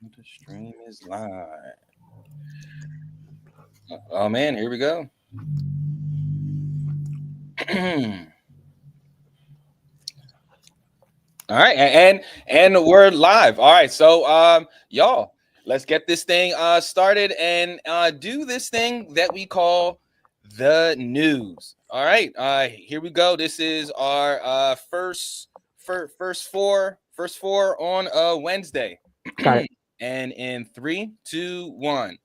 The stream is live. Oh man, here we go. All right, and we're live. All right, so y'all, let's get this thing started and do this thing that we call the news. All right, here we go. This is our first four on Wednesday. Got it. And in 3, 2, 1.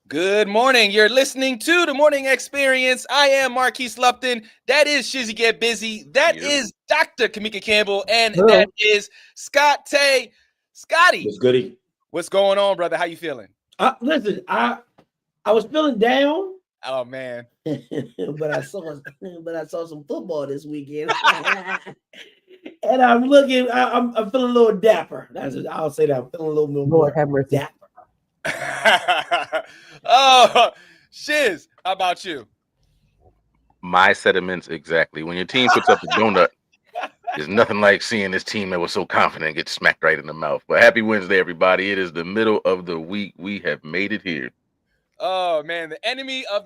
Good morning. You're listening to the Morning Experience. I am Marquise Lupton. That is Shizzy Get Busy. That is Dr. Kamika Campbell. And that is Scott Tay. Scotty. What's goody? What's going on, brother? How you feeling? Listen, I was feeling down. Oh man. but I saw some football this weekend. And I'm looking, I'm feeling a little dapper. I'll say that. I'm feeling a little more dapper. Oh, Shiz, how about you? My sentiments exactly. When your team puts up a donut, there's nothing like seeing this team that was so confident get smacked right in the mouth. But happy Wednesday, everybody. It is the middle of the week. We have made it here. Oh, man. The enemy of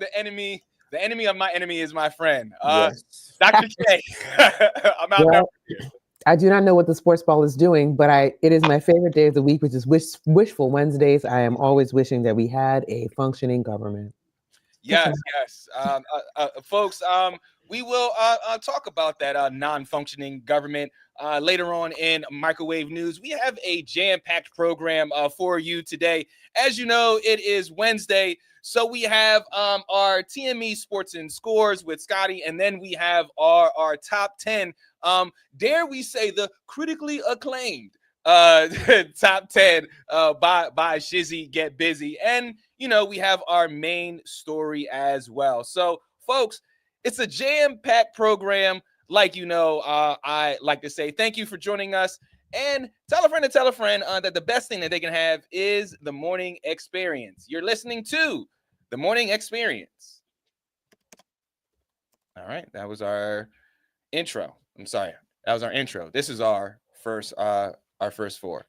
my enemy is my friend. Yes. Dr. K. I'm out there. I do not know what the sports ball is doing, but it is my favorite day of the week, which is Wishful Wednesdays. I am always wishing that we had a functioning government. Yes. Folks, we will talk about that non-functioning government later on in Microwave News. We have a jam-packed program for you today. As you know, it is Wednesday, so we have our TME Sports and Scores with Scotty, and then we have our top 10. Dare we say the critically acclaimed top 10 by Shizzy Get Busy. And, you know, we have our main story as well. So, folks, it's a jam-packed program. Like, you know, I like to say thank you for joining us. And tell a friend that the best thing that they can have is the Morning Experience. You're listening to the Morning Experience. All right, that was our intro. I'm sorry, that was our intro. This is our first four.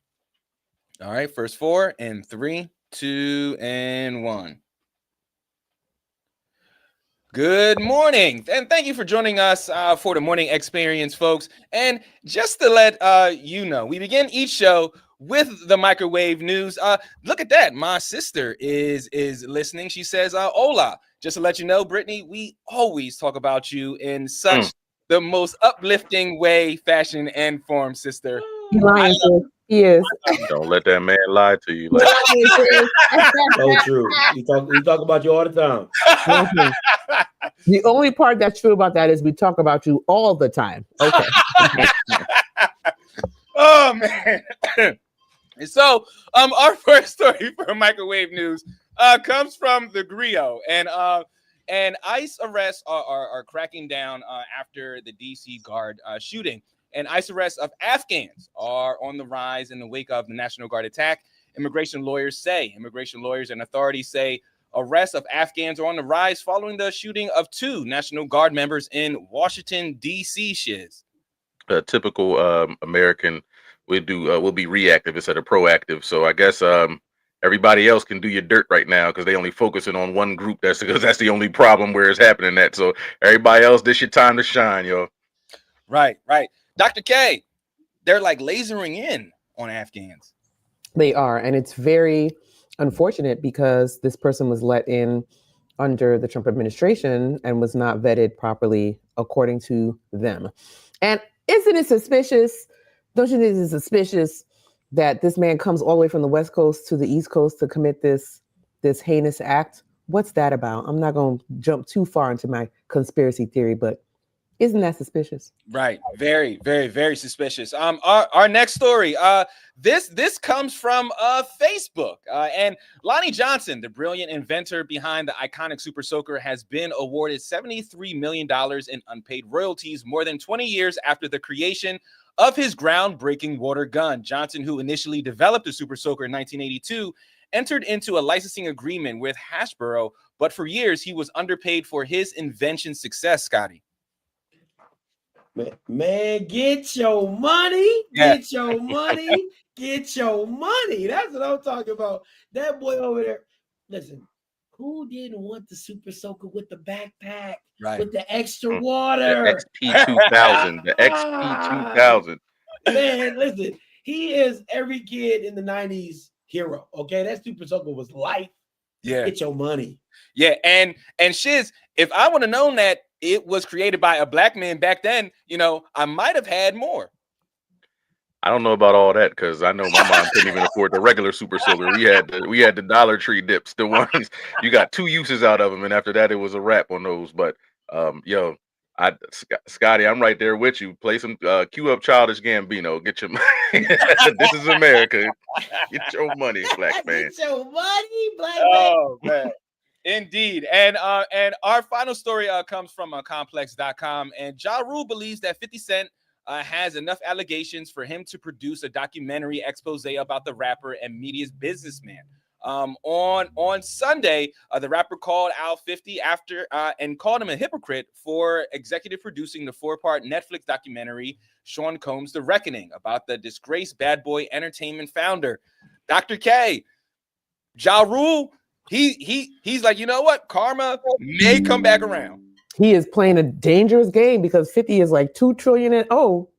All right, first four in 3, 2, and 1. Good morning, and thank you for joining us for the Morning Experience, folks. And just to let you know, we begin each show with the microwave news. Look at that. My sister is listening. She says, hola. Just to let you know, Brittany, we always talk about you in such the most uplifting way, fashion, and form, sister. He is. Don't let that man lie to you. So true. We talk about you all the time. The only part that's true about that is we talk about you all the time. Okay. Oh man. So our first story for microwave news comes from the Grio, and ICE arrests are cracking down after the DC Guard shooting. And ICE arrests of Afghans are on the rise in the wake of the National Guard attack. Immigration lawyers and authorities say arrests of Afghans are on the rise following the shooting of 2 National Guard members in Washington, D.C. Shiz. A typical American will be reactive instead of proactive. So I guess everybody else can do your dirt right now because they only focusing on one group. That's the only problem where it's happening at. So everybody else, this your time to shine, yo. Right. Dr. K, they're like lasering in on Afghans. They are. And it's very unfortunate because this person was let in under the Trump administration and was not vetted properly according to them. And isn't it suspicious? Don't you think it's suspicious that this man comes all the way from the West Coast to the East Coast to commit this heinous act? What's that about? I'm not going to jump too far into my conspiracy theory, but isn't that suspicious? Right. Very, very, very suspicious. Our next story. This comes from Facebook. And Lonnie Johnson, the brilliant inventor behind the iconic Super Soaker, has been awarded $73 million in unpaid royalties more than 20 years after the creation of his groundbreaking water gun. Johnson, who initially developed the Super Soaker in 1982, entered into a licensing agreement with Hasbro, but for years he was underpaid for his invention success, Scotty. Man, get your money, get your money, get your money. That's what I'm talking about. That boy over there. Listen, who didn't want the Super Soaker with the backpack, with the extra water? The XP2000, the XP2000. Man, listen, he is every kid in the 90s hero. Okay, that Super Soaker was life. Yeah, get your money. Yeah, and Shiz, if I would have known that it was created by a black man back then, I might have had more. I don't know about all that because I know my mom couldn't even afford the regular Super Soaker. We had the Dollar Tree dips, the ones you got 2 uses out of them, and after that it was a wrap on those. But Scotty, I'm right there with you. Play some cue up Childish Gambino. Get your money. This is America. Get your money, black man. Get your money, black man. Oh man. Indeed. And our final story comes from complex.com. And Ja Rule believes that 50 Cent has enough allegations for him to produce a documentary expose about the rapper and media's businessman. On Sunday, the rapper called out 50 after and called him a hypocrite for executive producing the 4-part Netflix documentary Sean Combs' The Reckoning about the disgraced Bad Boy Entertainment founder. Dr. K, Ja Rule, he's like, you know what? Karma may come back around. He is playing a dangerous game because 50 is like $2 trillion and oh.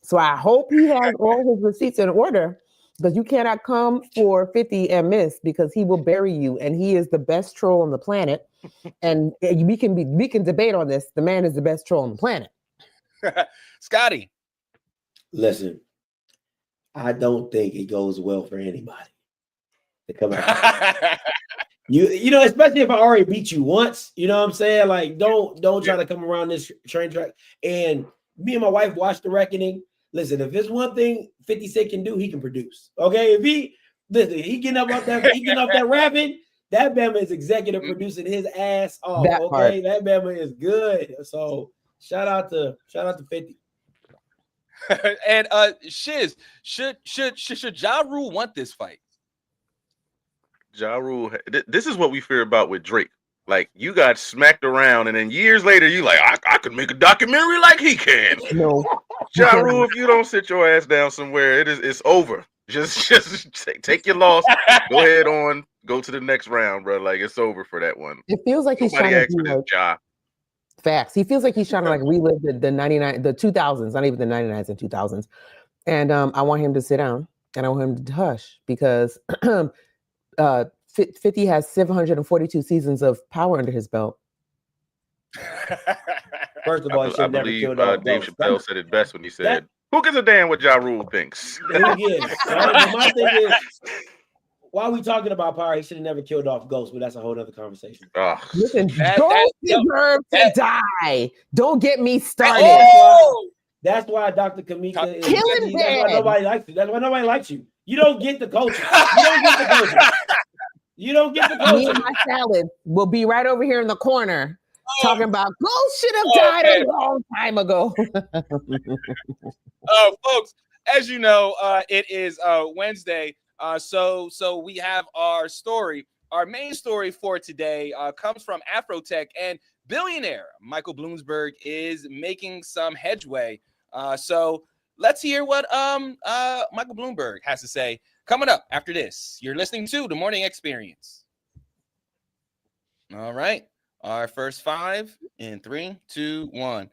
So I hope he has all his receipts in order because you cannot come for 50 and miss because he will bury you. And he is the best troll on the planet. And we can debate on this. The man is the best troll on the planet. Scotty. Listen, I don't think it goes well for anybody to come out. You know, especially if I already beat you once, you know what I'm saying? Like, don't try to come around this train track. And me and my wife watched The Reckoning. Listen, if there's one thing 50 Cent can do, he can produce. Okay, if he getting up off that rapping, that Bama is executive producing his ass off. That Bama is good. So shout out to 50. And Shiz, should Ja Rule want this fight? Ja Rule, this is what we fear about with Drake. Like, you got smacked around, and then years later, you like, I could make a documentary like he can. No, Ja Rule, if you don't sit your ass down somewhere, it's over. Just take your loss. Go ahead on, go to the next round, bro. Like, it's over for that one. It feels like he's trying to do like, Ja. Facts. He feels like he's trying to like relive the 2000s, not even the 99s and 2000s. And I want him to sit down and I want him to hush because 50 has 742 seasons of power under his belt. First of all, I believe Dave Chappelle said it best when he said, "Who gives a damn what Ja Rule thinks?" My thing is, why are we talking about power? He should have never killed off Ghost, but that's a whole other conversation. Listen, Ghost deserves to die. Don't get me started. That's why Dr. Kamika is killing. That's why nobody likes you. That's why nobody likes you. You don't get the culture. You don't get the culture. You don't get the culture. Me and my salad will be right over here in the corner talking about Ghost should have died a long time ago. Folks, as you know, it is Wednesday. So we have our story. Our main story for today comes from Afrotech, and billionaire Michael Bloomberg is making some headway. So let's hear what Michael Bloomberg has to say. Coming up after this, you're listening to The Morning Experience. All right. Our first 5 in 3, 2, 1.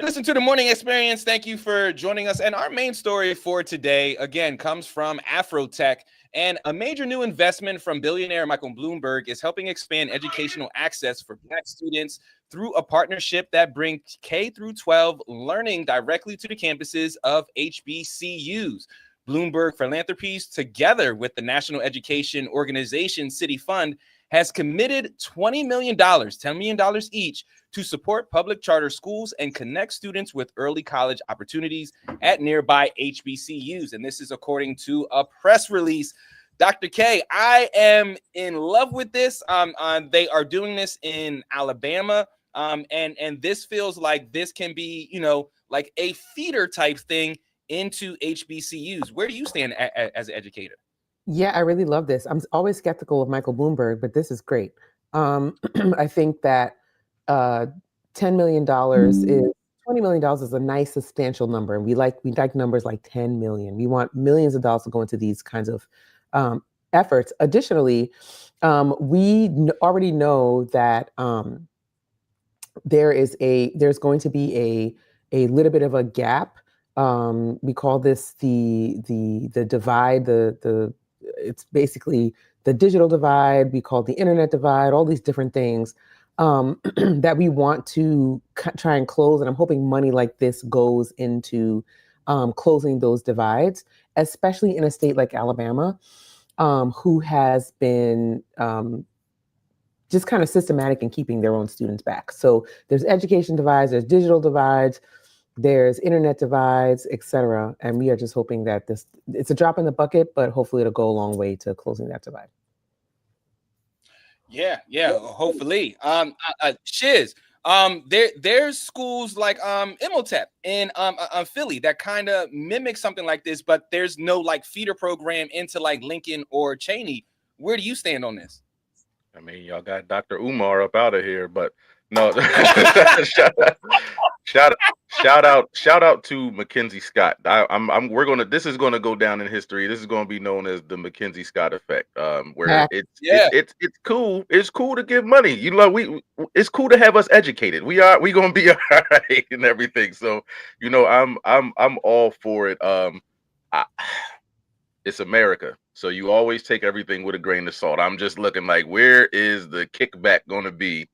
Listen to The Morning Experience. Thank you for joining us. And our main story for today, again, comes from Afrotech. And a major new investment from billionaire Michael Bloomberg is helping expand educational access for Black students through a partnership that brings K through 12 learning directly to the campuses of HBCUs. Bloomberg Philanthropies, together with the National Education Organization City Fund, has committed $20 million, $10 million each, to support public charter schools and connect students with early college opportunities at nearby HBCUs. And this is according to a press release. Dr. K, I am in love with this. They are doing this in Alabama. And this feels like this can be, like a feeder type thing into HBCUs. Where do you stand as an educator? Yeah, I really love this. I'm always skeptical of Michael Bloomberg, but this is great. I think that $10 million is $20 million is a nice substantial number, and we like numbers like 10 million. We want millions of dollars to go into these kinds of efforts. Additionally, we already know that there's going to be a little bit of a gap. We call this the divide. It's basically the digital divide. We call it the internet divide. All these different things that we want to try and close. And I'm hoping money like this goes into closing those divides, especially in a state like Alabama, who has been just kind of systematic in keeping their own students back. So there's education divides, there's digital divides, there's internet divides, et cetera. And we are just hoping that it's a drop in the bucket, but hopefully it'll go a long way to closing that divide. Yeah, hopefully. Shiz, there's schools like Imhotep in Philly that kind of mimic something like this, but there's no like feeder program into like Lincoln or Cheney. Where do you stand on this? I mean, y'all got Dr. Umar up out of here, but no. shout out to Mackenzie Scott. This is gonna go down in history. This is gonna be known as the Mackenzie Scott effect. Where it's cool. It's cool to give money. You know, it's cool to have us educated. We gonna be all right and everything. So, you know, I'm all for it. It's America. So you always take everything with a grain of salt. I'm just looking like, where is the kickback going to be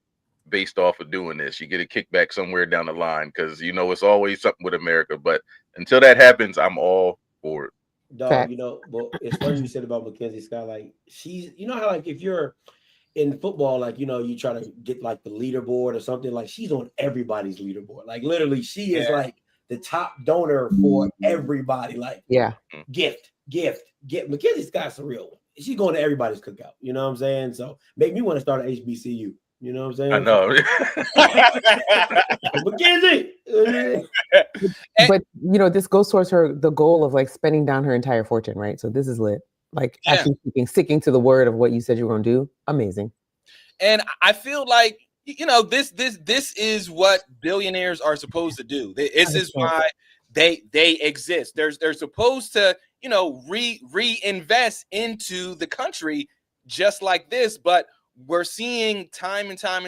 based off of doing this? You get a kickback somewhere down the line, because, you know, it's always something with America. But until that happens, I'm all for it. Dog, you know, but it's funny you said about Mackenzie Scott. Like, she's, you know how, like, if you're in football, like, you know, you try to get like the leaderboard or something, like she's on everybody's leaderboard. Like, literally, she is like the top donor for everybody. Like, gift. Mackenzie Scott's a real one. She's going to everybody's cookout. You know what I'm saying? So make me want to start an HBCU. You know what I'm saying? I know. Mackenzie. But you know, this goes towards the goal of like spending down her entire fortune, right? So this is lit. Like actually sticking to the word of what you said you were going to do. Amazing. And I feel like, you know, this is what billionaires are supposed to do. This is why they exist. They're supposed to, you know, reinvest into the country just like this. But we're seeing time and time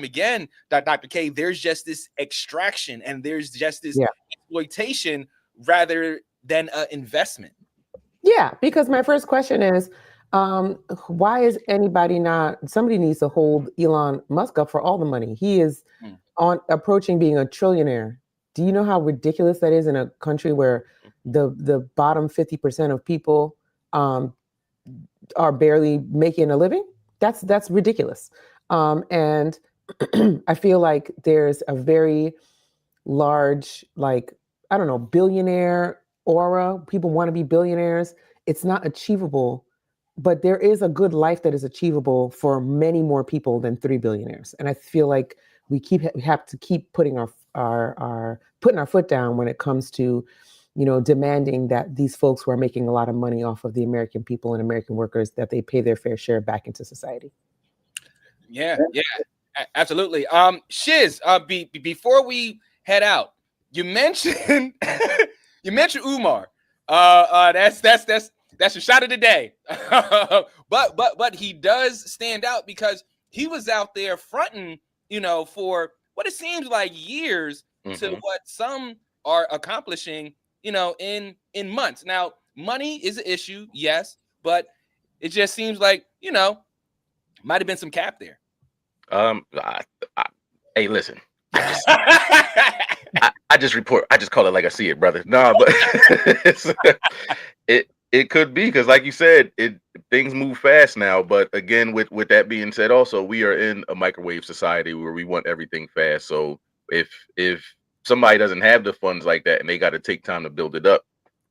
again that, Dr. K, there's just this extraction and there's just this exploitation rather than an investment. Yeah, because my first question is, why is somebody needs to hold Elon Musk up for all the money. He is approaching being a trillionaire. Do you know how ridiculous that is in a country where the bottom 50% of people are barely making a living? That's ridiculous. And I feel like there's a very large, like, I don't know, billionaire aura. People want to be billionaires. It's not achievable, but there is a good life that is achievable for many more people than 3 billionaires. And I feel like we have to keep putting our foot down when it comes to, you know, demanding that these folks who are making a lot of money off of the American people and American workers, that they pay their fair share back into society. Yeah, absolutely. Shiz, before we head out, you mentioned Umar. That's a shot of the day. but he does stand out because he was out there fronting, you know, for what it seems like years to what some are accomplishing, you know, in months. Now, money is an issue, yes, but it just seems like, you know, might have been some cap there. Hey, listen. I just report. I just call it like I see it, brother. No, but it could be, because, like you said, things move fast now. But again, with that being said, also we are in a microwave society where we want everything fast. So if somebody doesn't have the funds like that and they got to take time to build it up,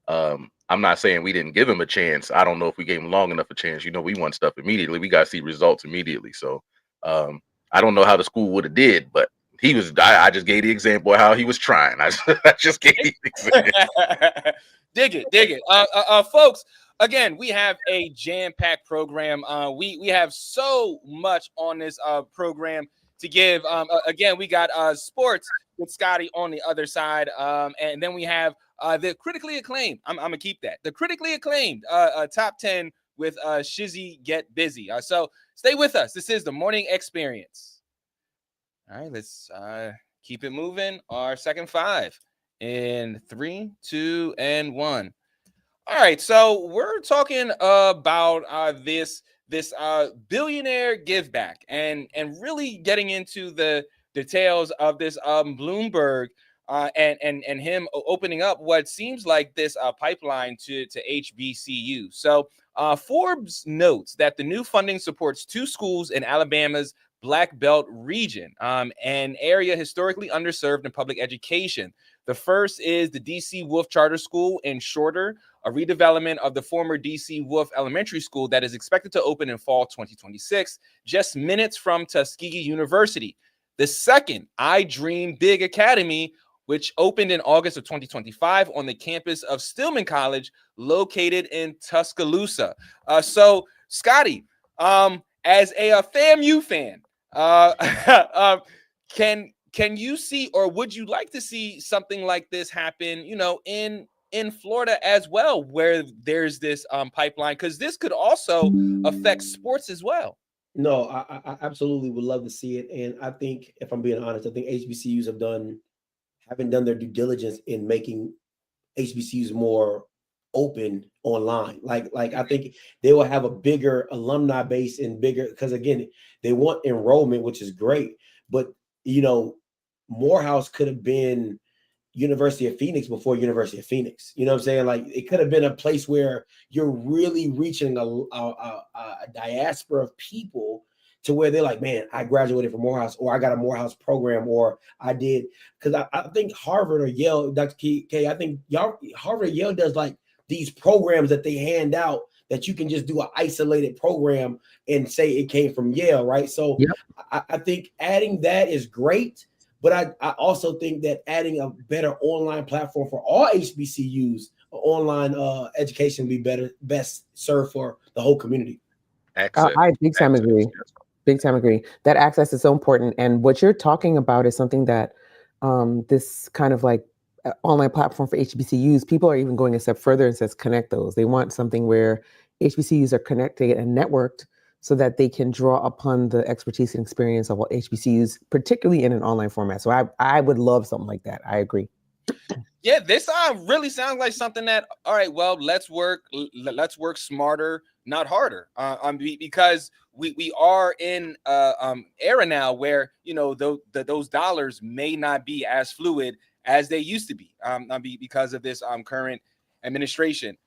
I'm not saying we didn't give him a chance. I don't know if we gave him long enough a chance. You know, we want stuff immediately. We got to see results immediately. So I don't know how the school would have did, but he was. I just gave the example of how he was trying. I just gave the example. Dig it. Folks, again, we have a jam-packed program. We have so much on this program to give. Again, we got sports with Scotty on the other side, and then we have the critically acclaimed. I'm gonna keep that. The critically acclaimed top 10 with Shizzy Get Busy. So stay with us. This is the Morning Experience. All right, let's keep it moving. Our second five in 3, 2, and 1. All right, so we're talking about this billionaire give back and really getting into the details of this Bloomberg and him opening up what seems like this pipeline to HBCU. So Forbes notes that the new funding supports 2 schools in Alabama's Black Belt region, an area historically underserved in public education. The first is the DC Wolf Charter School in Shorter, a redevelopment of the former DC Wolf Elementary School that is expected to open in fall 2026, just minutes from Tuskegee University. The second, I Dream Big Academy, which opened in August of 2025 on the campus of Stillman College, located in Tuscaloosa. So, Scotty, as a FAMU fan, can you see, or would you like to see something like this happen, in Florida as well, where there's this pipeline? Because this could also affect sports as well. No, I absolutely would love to see it. And I think, if I'm being honest, I think HBCUs haven't done their due diligence in making HBCUs more open online. Like I think they will have a bigger alumni base and bigger, because again, they want enrollment, which is great. But Morehouse could have been University of Phoenix before University of Phoenix. You know what I'm saying? Like, it could have been a place where you're really reaching a diaspora of people to where they're like, man, I graduated from Morehouse, or I got a Morehouse program, or I did. Because I think Harvard or Yale, Dr. K, I think Harvard or Yale does like these programs that they hand out that you can just do an isolated program and say it came from Yale, right? So yep. I think adding that is great. But I also think that adding a better online platform for all HBCUs, online education, would be best served for the whole community. I big time agree. Big time agree. That access is so important. And what you're talking about is something that this kind of like online platform for HBCUs, people are even going a step further and says connect those. They want something where HBCUs are connected and networked so that they can draw upon the expertise and experience of all HBCUs, particularly in an online format. So I would love something like that. I agree. Yeah, this really sounds like something that, all right, well, let's work smarter, not harder. Because we are in era now where, those dollars may not be as fluid as they used to be because of this current administration.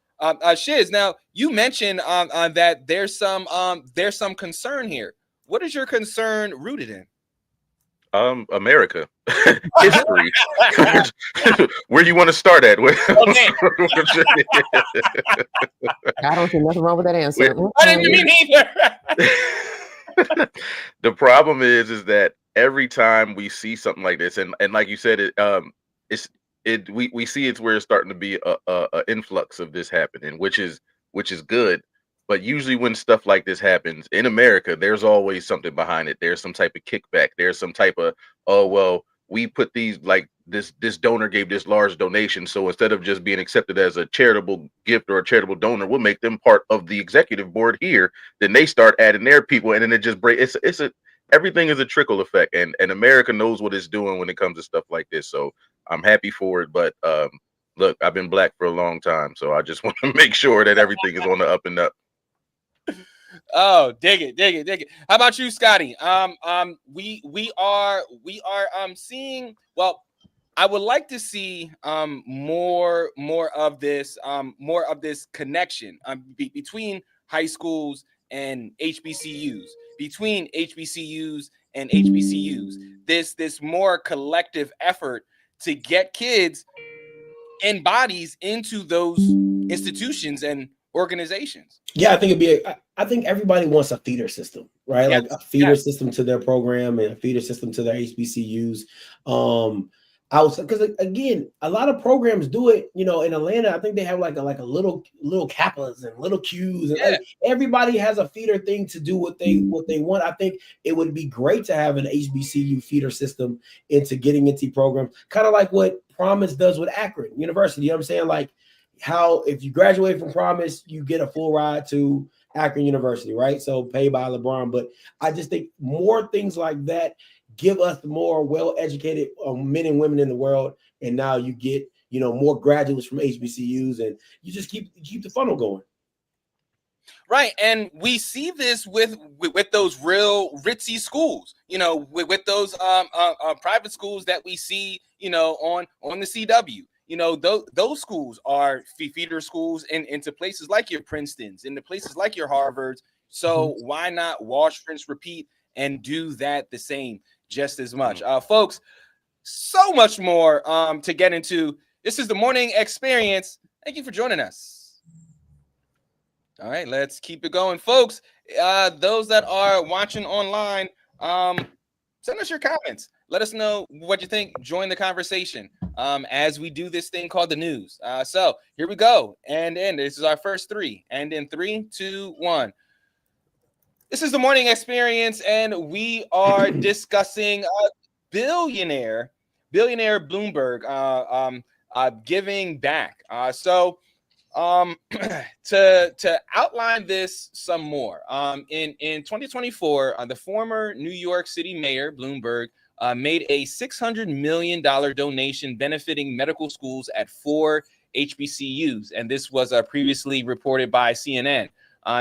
Shiz, now you mentioned that there's some concern here. What is your concern rooted in? America, history. Where do you want to start at? I don't see nothing wrong with that answer. I didn't mean either. The problem is that every time we see something like this, and like you said, we see it's where it's starting to be a influx of this happening, which is good. But usually when stuff like this happens in America, there's always something behind it. There's some type of kickback. There's some type of, oh, well, we put these, like this donor gave this large donation. So instead of just being accepted as a charitable gift or a charitable donor, we'll make them part of the executive board here. Then they start adding their people, and then it just breaks. Everything is a trickle effect, and America knows what it's doing when it comes to stuff like this. So I'm happy for it. But look, I've been black for a long time, so I just want to make sure that everything is on the up and up. Oh, dig it. How about you, Scotty? We are seeing. Well, I would like to see more of this connection between high schools and HBCUs, between HBCUs and HBCUs. This more collective effort to get kids and bodies into those institutions and organizations. Yeah, I think I think everybody wants a feeder system, right? Yes. Like a feeder system to their program and a feeder system to their HBCUs. outside, because again, a lot of programs do it. You know, in Atlanta, I think they have like a little Kappas and little Qs, and like everybody has a feeder thing to do what they want. I think it would be great to have an HBCU feeder system into getting into programs, kind of like what Promise does with Akron University. You know what I'm saying? Like how if you graduate from Promise, you get a full ride to Akron University, right? So paid by LeBron. But I just think more things like that give us more well-educated men and women in the world, and now you get, you know, more graduates from HBCUs, and you just keep the funnel going. Right, and we see this with those real ritzy schools, you know, with those private schools that we see, you know, on the CW. You know, those schools are feeder schools into places like your Princetons, into places like your Harvards. So why not wash, rinse, repeat, and do that the same just as much? Folks, so much more to get into. This is the Morning Experience. Thank you for joining us. All right, let's keep it going, folks. Those that are watching online, send us your comments. Let us know what you think. Join the conversation as we do this thing called the news. So here we go. And in this is our first three. And in 3, 2, 1. This is the Morning Experience, and we are discussing billionaire Bloomberg giving back. To outline this some more, in 2024, the former New York City mayor Bloomberg made a $600 million donation benefiting medical schools at 4 HBCUs, and this was previously reported by CNN.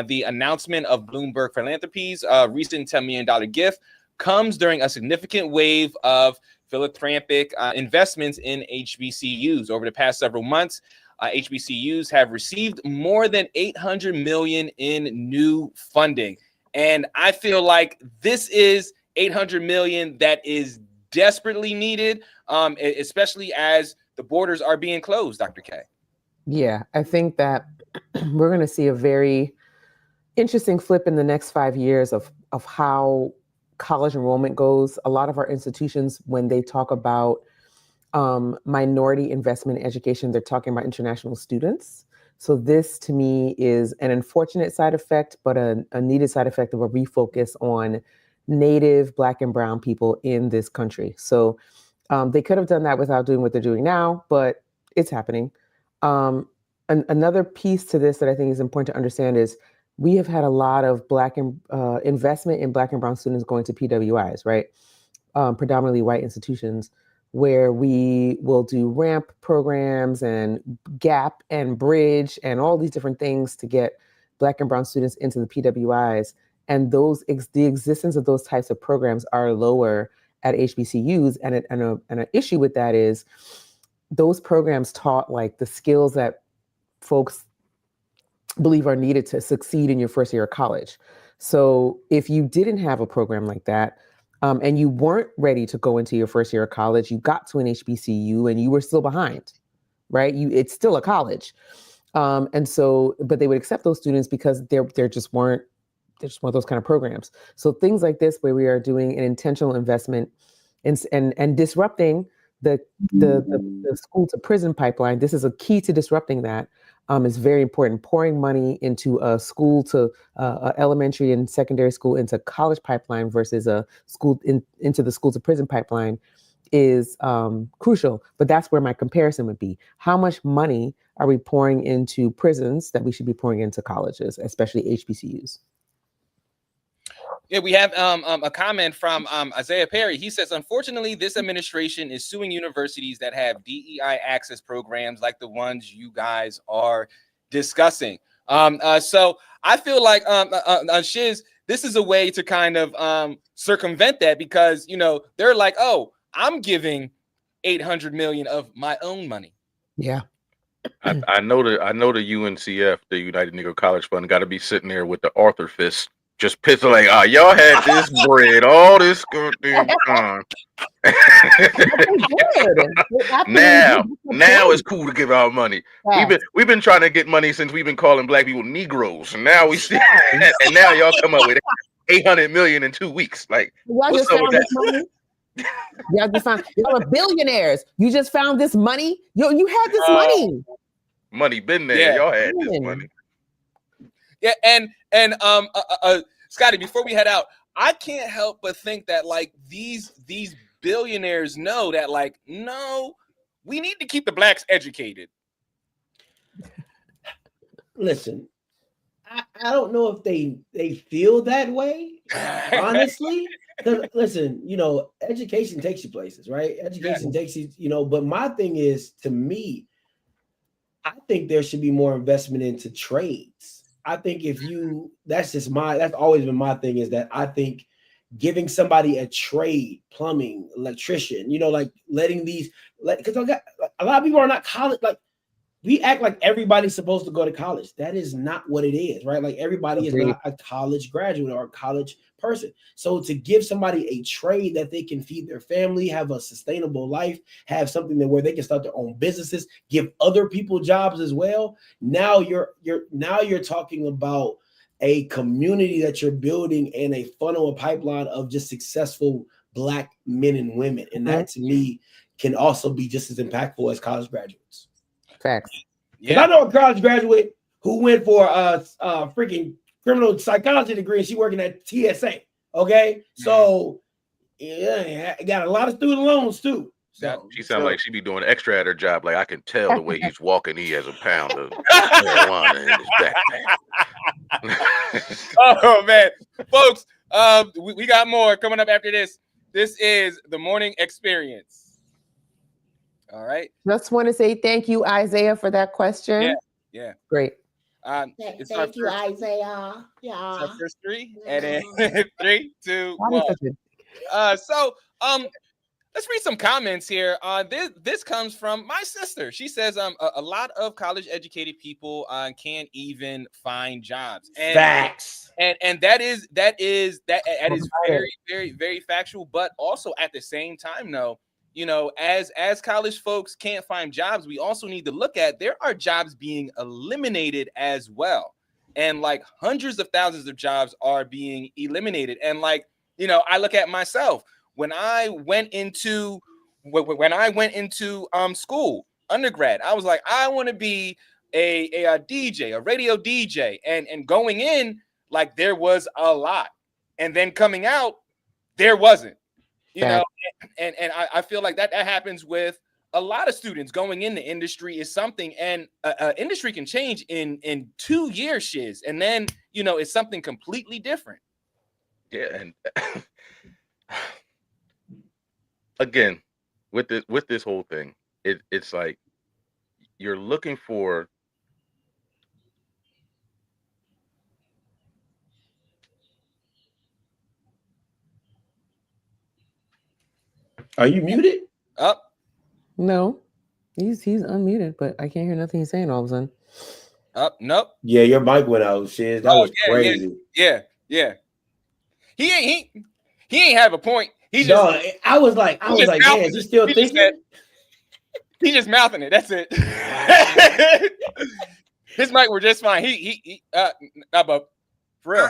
The announcement of Bloomberg Philanthropies' recent $10 million gift comes during a significant wave of philanthropic investments in HBCUs. Over the past several months, HBCUs have received more than $800 million in new funding. And I feel like this is $800 million that is desperately needed, especially as the borders are being closed, Dr. K. Yeah, I think that we're going to see a very interesting flip in the next 5 years of how college enrollment goes. A lot of our institutions, when they talk about minority investment in education, they're talking about international students. So this, to me, is an unfortunate side effect, but a needed side effect of a refocus on Native, Black, and Brown people in this country. So they could have done that without doing what they're doing now, but it's happening. Another piece to this that I think is important to understand is we have had a lot of Black and investment in Black and Brown students going to PWIs, right? Predominantly white institutions, where we will do ramp programs and gap and bridge and all these different things to get Black and Brown students into the PWIs. And the existence of those types of programs are lower at HBCUs. And an issue with that is those programs taught like the skills that folks believe are needed to succeed in your first year of college. So if you didn't have a program like that, and you weren't ready to go into your first year of college, you got to an HBCU and you were still behind, right? It's still a college. And so, but they would accept those students because there just weren't those kind of programs. So things like this, where we are doing an intentional investment and disrupting the school to prison pipeline, this is a key to disrupting that. Is very important. Pouring money into a school to elementary and secondary school into college pipeline versus a school into the school to prison pipeline is crucial. But that's where my comparison would be. How much money are we pouring into prisons that we should be pouring into colleges, especially HBCUs? Yeah, we have a comment from Isaiah Perry. He says, unfortunately, this administration is suing universities that have DEI access programs like the ones you guys are discussing. So I feel like, Shiz, this is a way to kind of circumvent that, because, you know, they're like, oh, I'm giving 800 million of my own money. Yeah. I know the UNCF, the United Negro College Fund, got to be sitting there with the Arthur fist, just pissing like, oh, y'all had this bread all this goddamn time. now it's cool to give out money. Yeah. We've been trying to get money since we've been calling Black people Negroes, and now we see, and now y'all come up with 800 million in 2 weeks. Like, what's up with that? Y'all just found, y'all are billionaires. You just found this money. You had this money. Money been there. Yeah. Y'all had this money. Yeah, and Scotty, before we head out, I can't help but think that like these billionaires know that like, no, we need to keep the blacks educated. Listen, I don't know if they feel that way, honestly. Because listen, you know, education takes you places, right? Education takes you, you know, but my thing is, to me, I think there should be more investment into trades. I think that's always been my thing, is that I think giving somebody a trade, plumbing, electrician, you know, like letting because a lot of people are not college, like we act like everybody's supposed to go to college. That is not what it is, right? Like everybody is not a college graduate or a college person. So to give somebody a trade that they can feed their family, have a sustainable life, have something where they can start their own businesses, give other people jobs as well. Now you're talking about a community that you're building and a funnel, a pipeline of just successful Black men and women. And that to me can also be just as impactful as college graduates. Facts. Because I know a college graduate who went for a freaking criminal psychology degree, and she working at TSA. Okay, so yeah, got a lot of student loans too. So she sounds like she be doing extra at her job. Like I can tell the way he's walking, he has a pound of marijuana in his backpack. Oh man, folks, we got more coming up after this. This is the Morning Experience. All right. Just want to say thank you, Isaiah, for that question. Yeah. Great. Thank you, Isaiah. Yeah. It's our first three. And then 3, 2, 1. So let's read some comments here. This comes from my sister. She says a lot of college educated people can't even find jobs. And facts. And that is very, very, very factual. But also at the same time, though, you know, as college folks can't find jobs, we also need to look at there are jobs being eliminated as well. And like hundreds of thousands of jobs are being eliminated. And like, you know, I look at myself when I went into school, undergrad, I was like, I want to be a DJ, a radio DJ. And going in, like there was a lot. And then coming out, there wasn't. You know, and I feel like that happens with a lot of students going in the industry is something, and industry can change in 2 years, shiz, and then you know it's something completely different. Yeah, and again, with this whole thing, it's like you're looking for. Are you muted? Up? No, he's unmuted, but I can't hear nothing he's saying all of a sudden. Up? Nope. Yeah, your mic went out, shit. That was crazy. Yeah. He ain't have a point. He just. No, I was like, man, is he still thinking? He just mouthing it. That's it. His mic were just fine. But for real.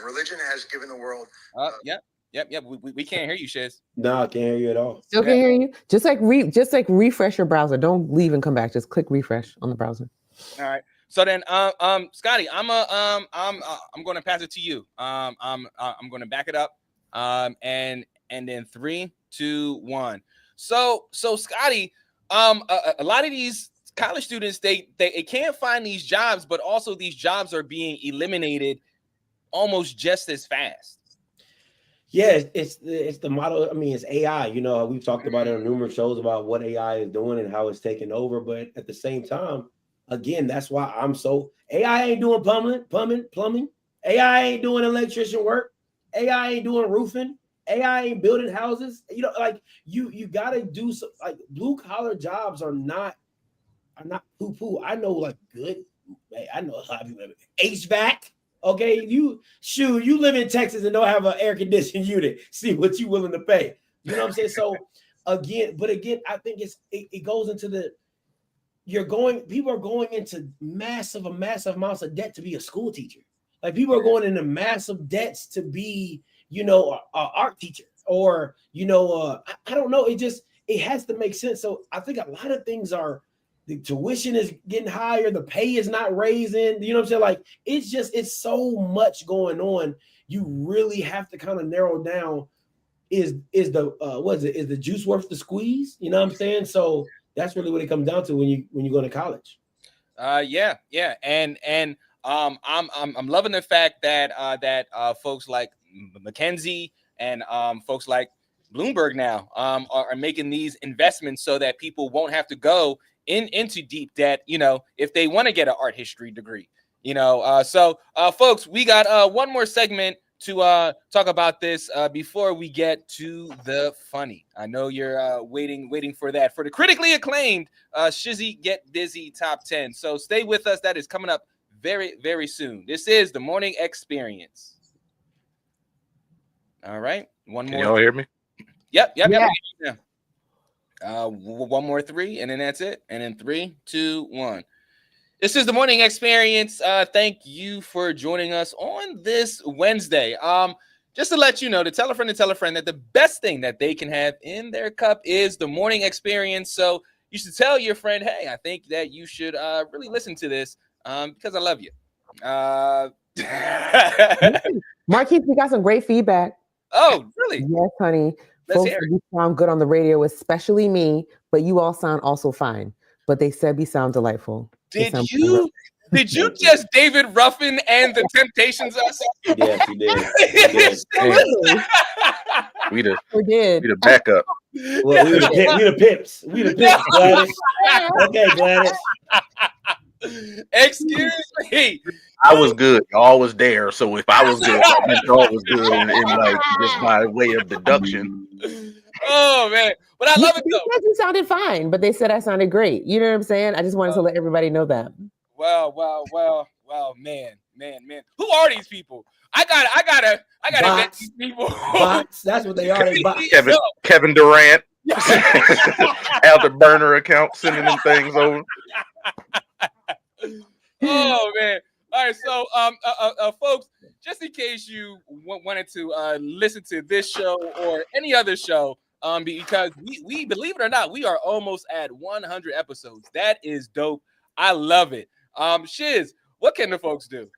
Religion has given the world. Yep. We can't hear you, Shiz. No, I can't hear you at all. Still can't hear you. Just like refresh your browser. Don't leave and come back. Just click refresh on the browser. All right. So then, Scotty, I'm going to pass it to you. I'm going to back it up. And then 3, 2, 1. So Scotty, a lot of these college students they can't find these jobs, but also these jobs are being eliminated almost just as fast. Yeah, it's the model. I mean, it's AI. You know, we've talked about it on numerous shows about what AI is doing and how it's taking over. But at the same time, again, that's why AI ain't doing plumbing. AI ain't doing electrician work. AI ain't doing roofing. AI ain't building houses. You know, like you got to do some, like blue collar jobs are not poo. I know like good. I know a lot of people HVAC. Okay, you live in Texas and don't have an air conditioning unit. See what you willing to pay. You know what I'm saying? So again, I think it goes into people are going into massive amounts of debt to be a school teacher. Like people are going into massive debts to be, you know, an art teacher. or I don't know. It has to make sense. So I think a lot of things are, the tuition is getting higher, the pay is not raising. You know what I'm saying? Like it's so much going on. You really have to kind of narrow down. Is the juice worth the squeeze? You know what I'm saying? So that's really what it comes down to when you go to college. Yeah, and I'm loving the fact that folks like McKenzie and folks like Bloomberg now are making these investments so that people won't have to go into deep debt, if they want to get an art history degree, So folks, we got one more segment to talk about this before we get to the funny. I know you're waiting for that, for the critically acclaimed Shizzy Get Busy Top 10. So stay with us. That is coming up very, very soon. This is the Morning Experience. All right. One Can more. y'all hear me? Yep. Yeah. One more 3, and then that's it. And then 3, 2, 1. This is the Morning Experience. Thank you for joining us on this Wednesday. Just to let you know, to tell a friend that the best thing that they can have in their cup is the Morning Experience. So you should tell your friend, hey, I think that you should really listen to this because I love you. Marquise, we got some great feedback. Oh, really? Yes, honey. Let's Folks hear it. said we sound good on the radio, especially me, but you all sound also fine. But they said we sound delightful. Did you just David Ruffin and the Temptations us? Yes, you did. We the did. we the backup. Well, we the pips. We the pips, Gladys. Okay, Gladys. Excuse me. I was good. Y'all was there. So if I was good, I meant y'all was good in like just by way of deduction. Oh man. But I love it though. They said you sounded fine, but they said I sounded great. You know what I'm saying? I just wanted to let everybody know that. Well, man. Who are these people? I gotta get these people. Bots. That's what they are. They bots. Kevin Durant. Out the burner account, sending them things over. Oh man. All right, so folks, just in case you wanted to listen to this show or any other show, because we believe it or not, we are almost at 100 episodes. That is dope. I love it. Shiz, what can the folks do?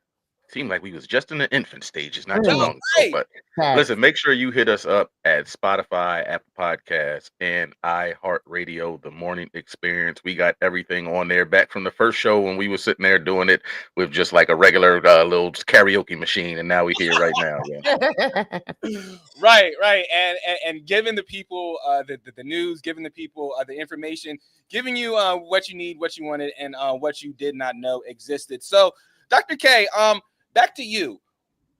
Seemed like we was just in the infant stages not too long ago. But listen, make sure you hit us up at Spotify, Apple Podcasts, and iHeartRadio, The Morning Experience. We got everything on there back from the first show when we were sitting there doing it with just like a regular little karaoke machine, and now we're here right now. Yeah. Right. And giving the people the news, giving the people the information, giving you what you need, what you wanted, and what you did not know existed. So, Dr. K, back to you.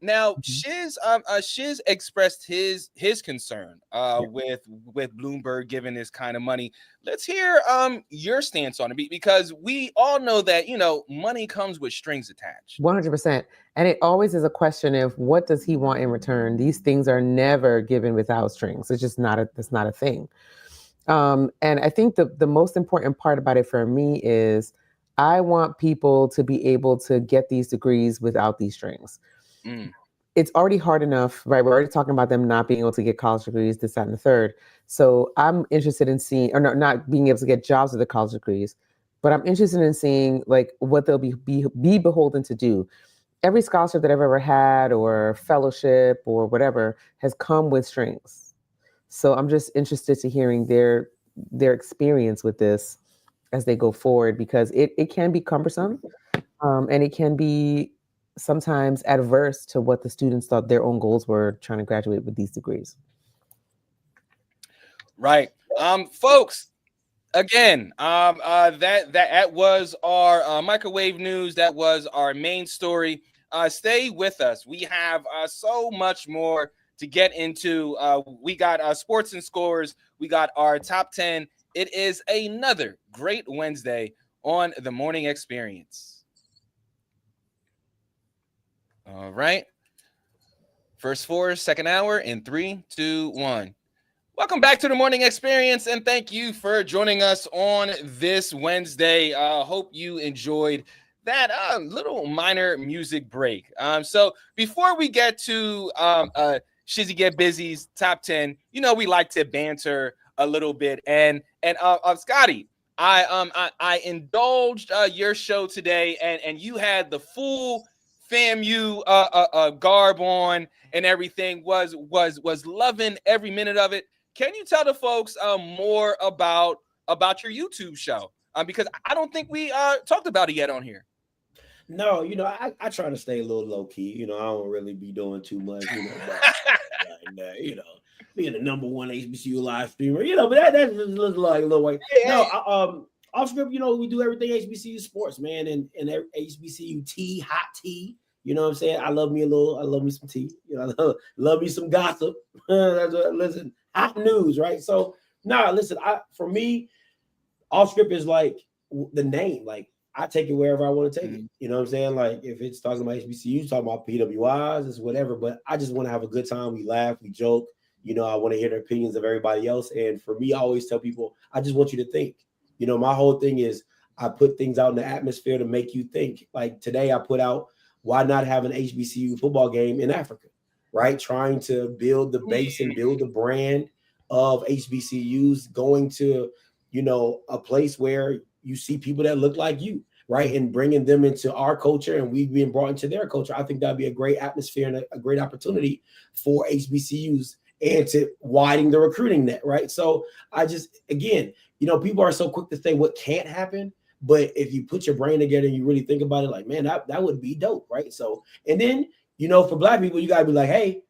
Now, Shiz expressed his concern with Bloomberg giving this kind of money. Let's hear your stance on it, because we all know that money comes with strings attached. 100%, and it always is a question of what does he want in return. These things are never given without strings. It's just not a thing. And I think the most important part about it for me is I want people to be able to get these degrees without these strings. It's already hard enough, right? We're already talking about them not being able to get college degrees, this, that, and the third. So I'm interested in seeing, or not being able to get jobs with the college degrees, but I'm interested in seeing like what they'll be beholden to do. Every scholarship that I've ever had or fellowship or whatever has come with strings. So I'm just interested to hearing their experience with this as they go forward, because it can be cumbersome and it can be sometimes adverse to what the students thought their own goals were trying to graduate with these degrees. Right. Folks, again, that was our microwave news. That was our main story. Stay with us. We have so much more to get into. We got sports and scores. We got our top 10. It is another great Wednesday on the Morning Experience. All right. First 4, second hour in 3, 2, 1. Welcome back to the Morning Experience, and thank you for joining us on this Wednesday. Hope you enjoyed that little minor music break. So before we get to Shizzy Get Busy's top 10. You know, we like to banter a little bit. And Scotty, I indulged your show today, and you had the full FAMU garb on and everything. Was loving every minute of it. Can you tell the folks more about your YouTube show? Because I don't think we talked about it yet on here. No, you know, I try to stay a little low key. You know, I don't really be doing too much. You know, but, you know, being the #1 HBCU live streamer. You know, but that's just like a little way. No, off script. You know, we do everything HBCU sports, man, and HBCU tea, hot tea. You know what I'm saying? I love me some tea. You know, love me some gossip. Listen, hot news, right? So, listen, for me, off script is like the name. Like, I take it wherever I want to take it. You know what I'm saying? Like, if it's talking about HBCUs, talking about PWIs, it's whatever. But I just want to have a good time. We laugh, we joke. You know, I want to hear the opinions of everybody else. And for me, I always tell people, I just want you to think. You know, my whole thing is I put things out in the atmosphere to make you think. Like today, I put out, why not have an HBCU football game in Africa, right? Trying to build the base and build the brand of HBCUs, going to, you know, a place where you see people that look like you, right? And bringing them into our culture and we've been brought into their culture. I think that'd be a great atmosphere and a great opportunity for HBCUs and to widen the recruiting net, right? So I just, again, you know, people are so quick to say what can't happen. But if you put your brain together and you really think about it, like, man, that would be dope, right? So, and then, you know, for Black people, you got to be like, hey,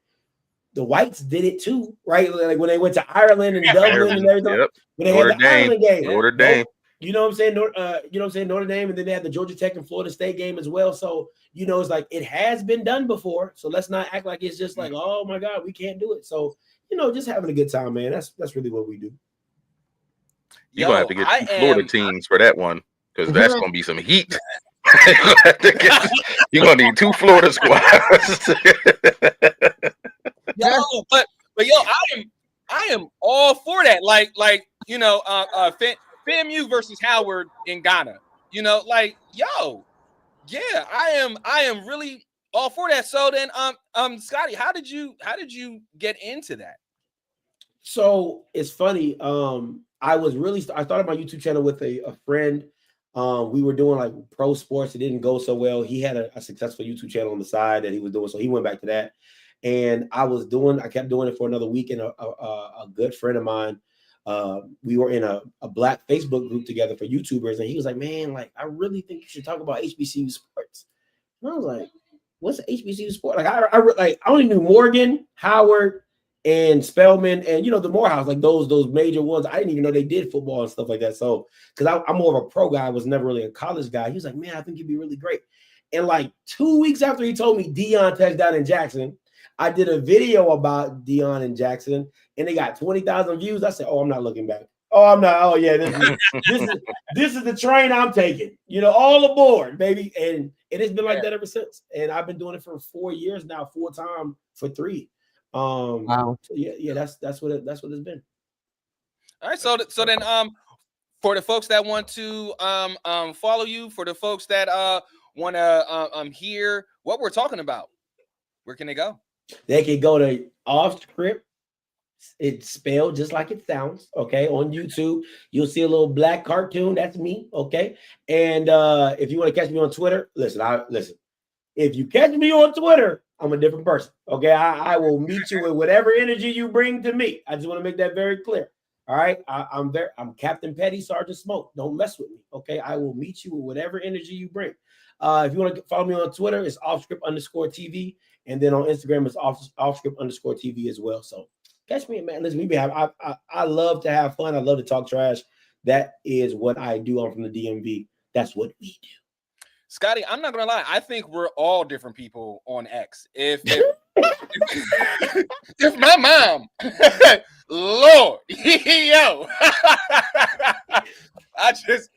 the whites did it too, right? Like when they went to Ireland and Dublin and everything. Yep. When they had the Ireland game. Notre Dame. You know what I'm saying? You know what I'm saying? Notre Dame, and then they had the Georgia Tech and Florida State game as well. So, you know, it's like it has been done before. So let's not act like it's just like, oh my God, we can't do it. So, you know, just having a good time, man. That's really what we do. You're gonna have to get Florida teams for that one. Because that's gonna be some heat. You're gonna need 2 Florida squads. I am all for that. Like you know, FAMU versus Howard in Ghana. You know, like yeah, I am really all for that. So then, Scotty, how did you get into that? So it's funny. I started my YouTube channel with a friend. We were doing like pro sports. It didn't go so well. He had a successful YouTube channel on the side that he was doing. So he went back to that. And I kept doing it for another week. And a good friend of mine, we were in a Black Facebook group together for YouTubers. And he was like, man, like, I really think you should talk about HBCU sports. And I was like, what's an HBCU sport? Like, I only knew Morgan, Howard, and Spelman, and, you know, the Morehouse, like those major ones. I didn't even know they did football and stuff like that. So, because I'm more of a pro guy, I was never really a college guy. He was like, man, I think you'd be really great. And like 2 weeks after he told me Deion touchdown in Jackson, I did a video about Deion in Jackson, and they got 20,000 views. I said, oh, I'm not looking back. Oh, I'm not. Oh, yeah, this is the train I'm taking. You know, all aboard, baby. And it's been like that ever since. And I've been doing it for 4 years now, full time for 3. Wow. So yeah, that's what it's been. All right, so then for the folks that want to follow you, for the folks that want to hear what we're talking about, where can they go? They can go to Off Script. It's spelled just like it sounds. Okay, on YouTube, you'll see a little black cartoon. That's me. Okay, and if you want to catch me on Twitter, listen. If you catch me on Twitter, I'm a different person. Okay, I will meet you with whatever energy you bring to me. I just want to make that very clear. All right, I'm Captain Petty Sergeant Smoke. Don't mess with me. Okay, I will meet you with whatever energy you bring. If you want to follow me on Twitter, it's offscript_TV, and then on Instagram it's offscript_TV as well. So catch me, man. Listen, I love to have fun. I love to talk trash. That is what I do. I'm from the DMV. That's what we do. Scotty, I'm not gonna lie. I think we're all different people on X. If my mom, Lord, yo, I just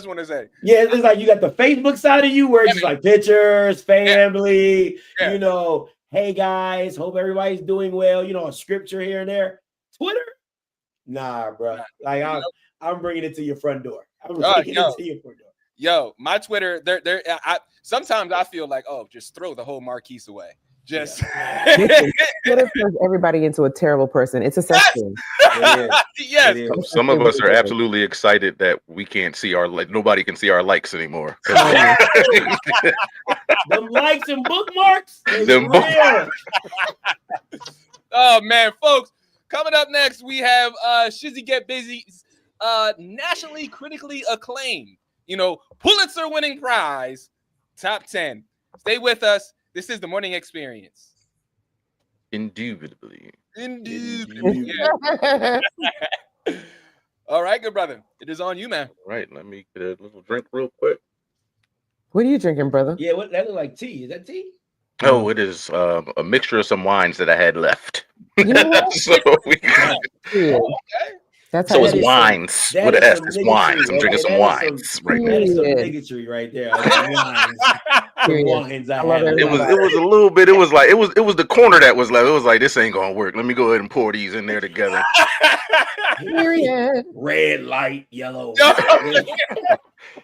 want to say, yeah, it's like you got the Facebook side of you where it's just like pictures, family, you know, hey guys, hope everybody's doing well, you know, a scripture here and there. Twitter, nah, bro. Like I'm bringing it to your front door. I'm bringing it to your front door. Yo, my Twitter, sometimes I feel like, oh, just throw the whole Marquise away. Just Listen, Twitter turns everybody into a terrible person. It's a cesspool. yes. Some of us are absolutely excited that we can't see nobody can see our likes anymore. Them likes and bookmarks. Them Real. Oh man, folks. Coming up next, we have Shizzy Get Busy's nationally critically acclaimed, Pulitzer-winning prize, top 10. Stay with us. This is the Morning Experience. Indubitably. Yeah. All right, good brother. It is on you, man. All right, let me get a little drink real quick. What are you drinking, brother? Yeah, what that look like tea? Is that tea? Oh, it is a mixture of some wines that I had left. You know what? So That's so how it's wines with an S. It's wines. I'm drinking some wines right now. That is some bigotry right there. Wines. The wines I love had. It was a little bit. It was the corner that was left. It was like, this ain't gonna work. Let me go ahead and pour these in there together. Period. Red light, yellow.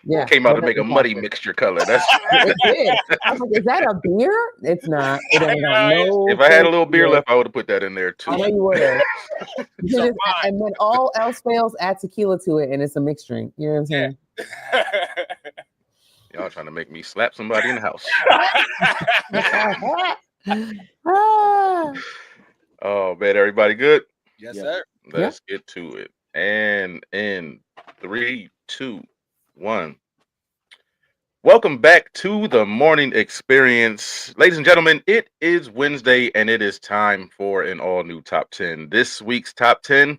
Yeah, came out to make a muddy mixture color. That's it did. I was like, is that a beer? It's not. It ain't got no. If I had a little beer left, I would have put that in there too. I know you would have. And when all else fails, add tequila to it, and it's a mixed drink. You know what I'm saying? Y'all trying to make me slap somebody in the house. Oh man, everybody good? Yes, sir. Let's get to it. And in 3, 2, 1. Welcome back to the Morning Experience. Ladies and gentlemen, it is Wednesday and it is time for an all-new top 10. This week's top 10.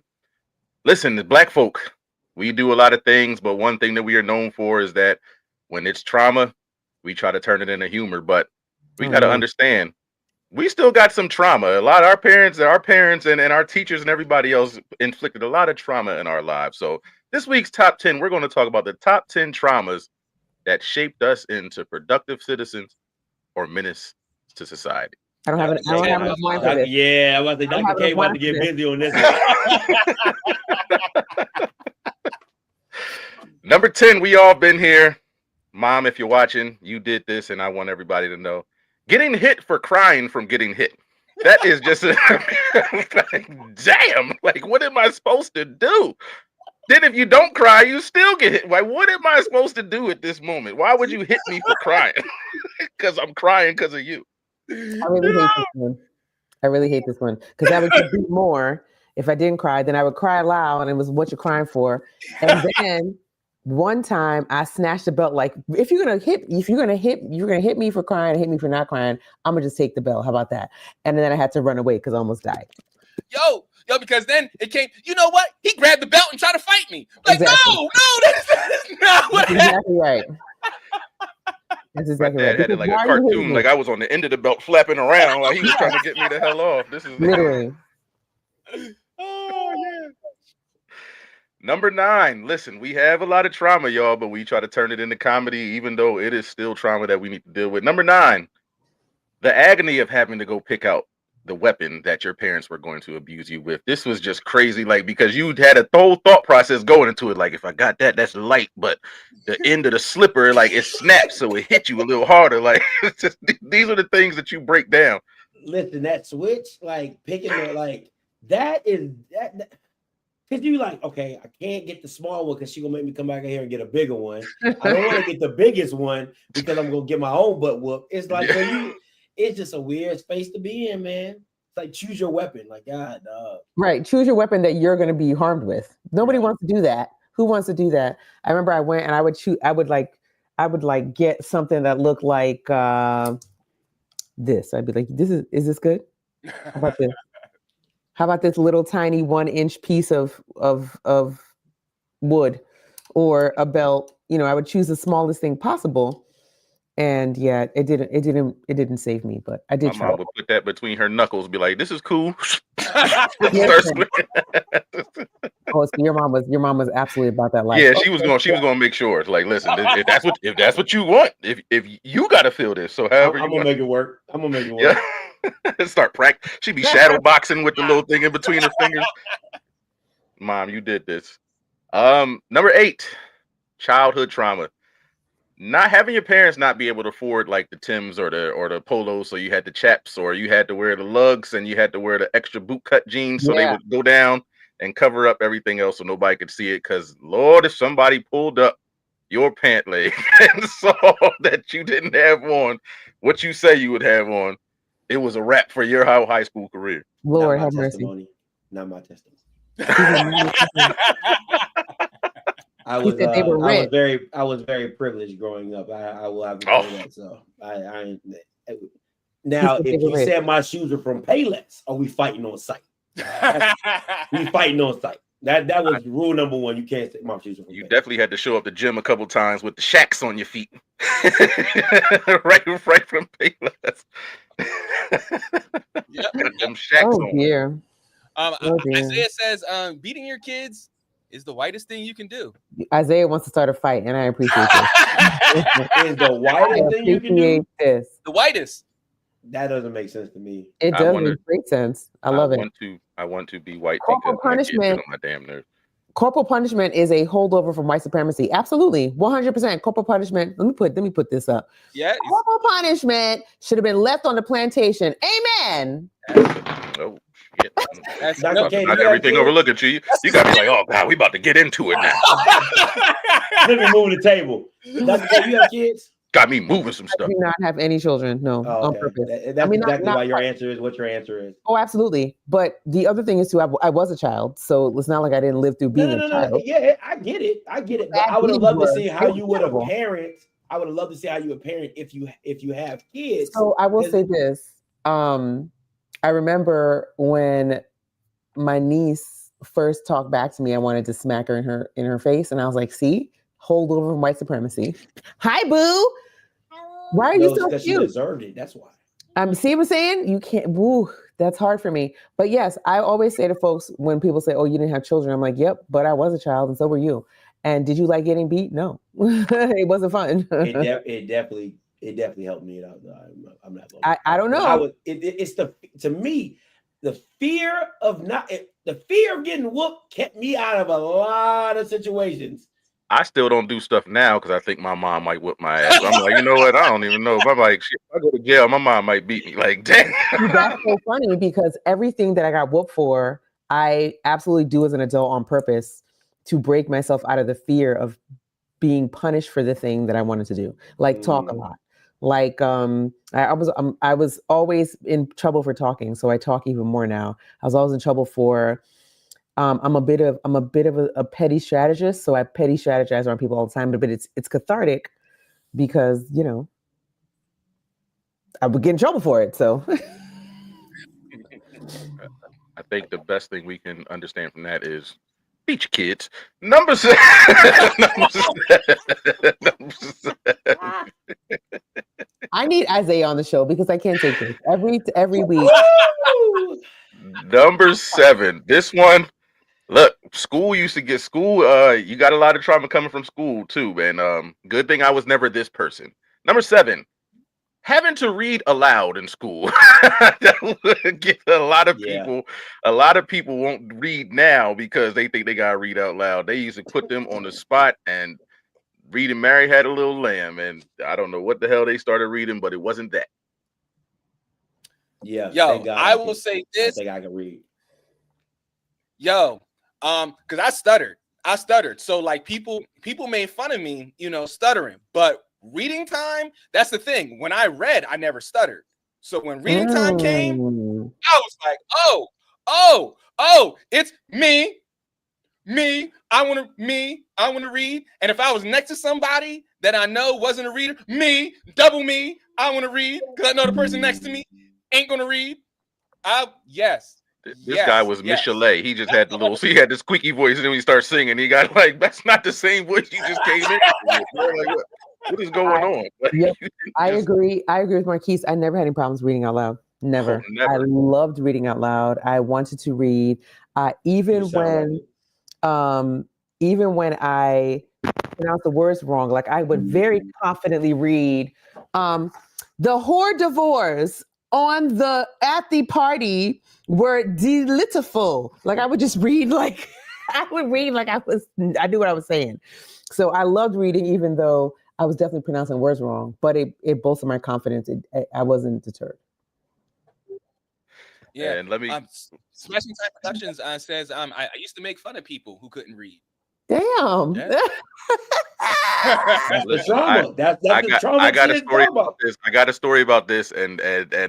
Listen, Black folk, we do a lot of things, but one thing that we are known for is that when it's trauma, we try to turn it into humor, but we got to understand, we still got some trauma. A lot of our parents and our teachers and everybody else inflicted a lot of trauma in our lives. So this week's top 10, we're going to talk about the top 10 traumas that shaped us into productive citizens or menace to society. I don't have enough wine for this. Yeah, I was like, Dr. K about to get busy on this one. Number 10, we all been here. Mom, if you're watching, you did this, and I want everybody to know. Getting hit for crying from getting hit. That is just damn. Like, what am I supposed to do? Then if you don't cry, you still get hit. Like, what am I supposed to do at this moment? Why would you hit me for crying? Because I'm crying because of you. I really hate this one. Because I would get beat more if I didn't cry. Then I would cry loud, and it was what you're crying for. And then one time I snatched the belt. Like, if you're gonna hit me for crying and hit me for not crying, I'm gonna just take the belt. How about that? And then I had to run away because I almost died. Yo, because then it came, you know what? He grabbed the belt and tried to fight me. Like, exactly. no, that's not what happened. Exactly right. That's exactly right. I had it like a cartoon, like I was on the end of the belt flapping around, like he was trying to get me the hell off. This is literally. Oh, yeah. Number 9. Listen, we have a lot of trauma, y'all, but we try to turn it into comedy, even though it is still trauma that we need to deal with. Number 9, the agony of having to go pick out the weapon that your parents were going to abuse you with. This was just crazy, like, because you had a whole thought process going into it. Like, if I got that, that's light, but the end of the slipper, like, it snaps, so it hit you a little harder. Like, it's just, these are the things that you break down. Listen, that switch, like, picking it, like, that is that. Because you like, okay, I can't get the small one because she's going to make me come back in here and get a bigger one. I don't want to get the biggest one because I'm going to get my own butt whooped. It's like, it's just a weird space to be in, man. It's like, choose your weapon. Like, God, dog. Right. Choose your weapon that you're going to be harmed with. Nobody wants to do that. Who wants to do that? I remember I went and I would shoot. I would get something that looked like this. I'd be like, is this good? How about this? How about this little tiny 1-inch piece of wood or a belt? You know, I would choose the smallest thing possible. And yeah, it didn't save me, but I did My try. mom would put that between her knuckles, be like, "This is cool." Oh, so your mom was absolutely about that life. Yeah, she was gonna make sure. Like, listen, if that's what you want, if you gotta feel this, so however I'm gonna make it work. Yeah. Start practice. She'd be shadow boxing with the little thing in between her fingers. Mom, you did this. Number 8, childhood trauma. not having your parents not be able to afford like the Timbs or the polos, so you had the chaps, or you had to wear the lugs and you had to wear the extra boot cut jeans, so they would go down and cover up everything else so nobody could see it. Because Lord, if somebody pulled up your pant leg and saw that you didn't have on what you say you would have on, it was a wrap for your high school career. Lord have mercy. Not my testimony. I was very privileged growing up. I will have to say that. So now, if you said my shoes are from Payless, are we fighting on site? We fighting on site. That was rule number one. You can't say my shoes are from Payless. Definitely had to show up the gym a couple times with the shacks on your feet, right from Payless. Them shacks on. Dear. Isaiah says, beating your kids is the whitest thing you can do. Isaiah wants to start a fight, and I appreciate this. Is the whitest thing you can do? This. The whitest. That doesn't make sense to me. It does make great sense. I love it. I want to be white. Corporal punishment. On my damn nerves. Corporal punishment is a holdover from white supremacy. Absolutely, 100%. Corporal punishment. Let me put this up. Yeah. Corporal punishment should have been left on the plantation. Amen. Oh. Yeah. That's not everything overlook at you. You gotta be like, oh God, we about to get into it now. Let me move the table. Dr. K, you have kids? Got me moving some stuff. I do not have any children. No, on purpose. That's exactly why your answer is what your answer is. Oh, absolutely. But the other thing is too, I was a child, so it's not like I didn't live through being a child. Yeah, I get it. But I would have loved to see how you would have parent. I would have loved to see how you would parent if you have kids. So I will say this. I remember when my niece first talked back to me, I wanted to smack her in her face, and I was like, "See, hold over from white supremacy." Hi, boo. Why are you so cute? She deserved it. That's why. See what I'm saying? You can't. Woo, that's hard for me. But yes, I always say to folks when people say, "Oh, you didn't have children," I'm like, "Yep, but I was a child, and so were you." And did you like getting beat? No, it wasn't fun. It definitely helped me out. I'm not. I don't know. It's to me, the fear of getting whooped kept me out of a lot of situations. I still don't do stuff now because I think my mom might whip my ass. I'm like, you know what? I don't even know. If I'm like, shit, if I go to jail, my mom might beat me. Like, damn. That's so funny because everything that I got whooped for, I absolutely do as an adult on purpose to break myself out of the fear of being punished for the thing that I wanted to do, like talk a lot. Like I was always in trouble for talking, so I talk even more now. I was always in trouble for I'm a bit of a petty strategist, so I petty strategize around people all the time. But it's cathartic because I would get in trouble for it. So I think the best thing we can understand from that is beat your kids. Number 7. I need Isaiah on the show because I can't take this every week. Number 7. This one. Look, school used to get you got a lot of trauma coming from school too, man. Good thing I was never this person. Number 7, having to read aloud in school. That would get a lot of people. A lot of people won't read now because they think they gotta read out loud. They used to put them on the spot and reading Mary Had a Little Lamb, and I don't know what the hell they started reading, but it wasn't that. Yeah. Yo, I will say this. I think I can read. Yo. Because I stuttered. So like people made fun of me, stuttering. But reading time, that's the thing. When I read, I never stuttered. So when reading time came, I was like, oh, it's me. I want to read. And if I was next to somebody that I know wasn't a reader, double me, I want to read because I know the person next to me ain't gonna read. Yes. This guy was Michelet. He just had he had this squeaky voice, and then when he started singing, he got like, that's not the same voice you just came in. Like, what is going on? Yep, I agree with Marquise. I never had any problems reading out loud. Never. Oh, never. I loved reading out loud. I wanted to read, even when I pronounce the words wrong. Like I would very confidently read, the whore divorce at the party were delightful. Like I would just read I knew what I was saying. So I loved reading, even though I was definitely pronouncing words wrong, but it bolstered my confidence. I wasn't deterred. Yeah. And let me Smashing Time Productions says I used to make fun of people who couldn't read. Damn. Yeah. That's the listen. trauma. That's the trauma. I got a shit story talking about this. I got a story about this, and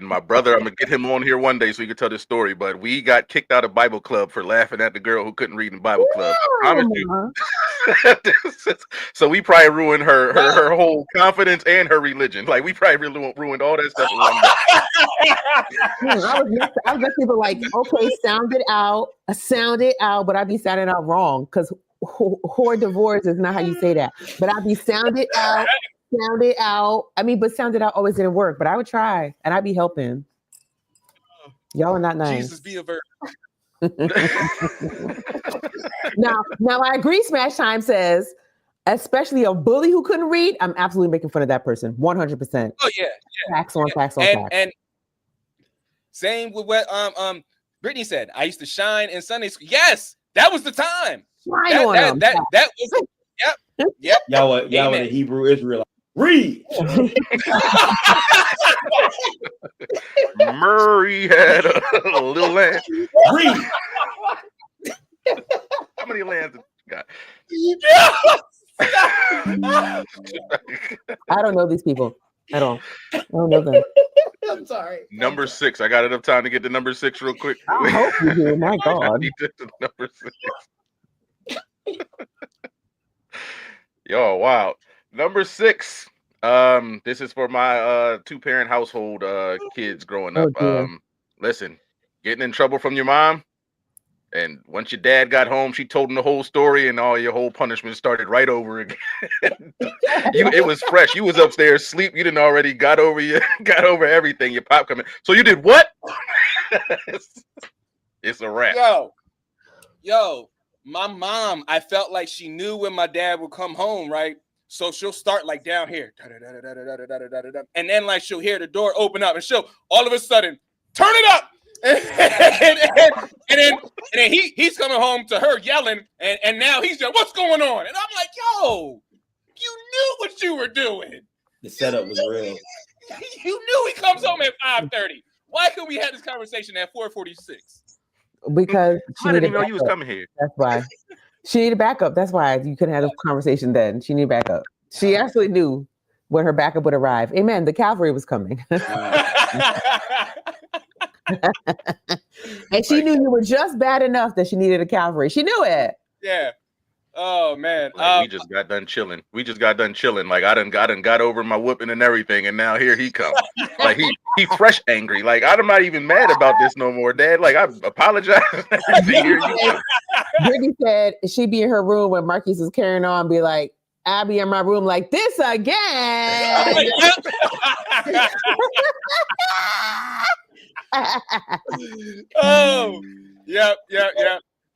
my brother. I'm gonna get him on here one day so he can tell this story. But we got kicked out of Bible club for laughing at the girl who couldn't read in Bible club. I promise you. So we probably ruined her whole confidence and her religion. Like we probably ruined all that stuff in one day. I was just people like, okay, sound it out, but I'd be sounding out wrong because whore divorce is not how you say that. But I'd be sound it out. I mean, but sound it out always didn't work. But I would try, and I'd be helping. Y'all are not nice. Jesus be a virgin. Now I agree. Smash Time says, especially a bully who couldn't read, I'm absolutely making fun of that person. 100%. Oh yeah. Facts on facts on facts. And same with what Brittany said. I used to shine in Sunday school. Yes, that was the time. That was yep. Y'all were the Hebrew Israelite. Read. Murray had a little land. Read. How many lands did you got? I don't know these people at all. I don't know them. I'm sorry. Number 6. I got enough time to get to number 6 real quick. I hope you do. My God. Number 6. Yo, wow. Number 6. This is for my 2-parent household kids growing up. Listen, getting in trouble from your mom, and once your dad got home, she told him the whole story, and all your whole punishment started right over again. It was fresh. You was upstairs sleep. You didn't already got over everything. Your pop coming. So you did what? It's a wrap. Yo, my mom, I felt like she knew when my dad would come home, right? So she'll start like down here, and then like she'll hear the door open up, and she'll all of a sudden turn it up, and then he's coming home to her yelling, and now he's like, what's going on? And I'm like, yo, you knew what you were doing. The setup was real. You knew he comes home at 5:30. Why couldn't we have this conversation at 4:46? Because I didn't even know you was coming here. That's why. She needed backup. That's why you couldn't have this conversation then. She needed backup. She actually knew when her backup would arrive. Amen. The cavalry was coming. And she knew you were just bad enough that she needed a cavalry. She knew it. Yeah. Oh man. Like, we just got done chilling. Like I done got over my whooping and everything, and now here he comes. Like he fresh angry. Like I'm not even mad about this no more, Dad. Like I apologize. Brittany said she'd be in her room when Marquise is carrying on, be like, I'll be in my room like this again. Oh, yep.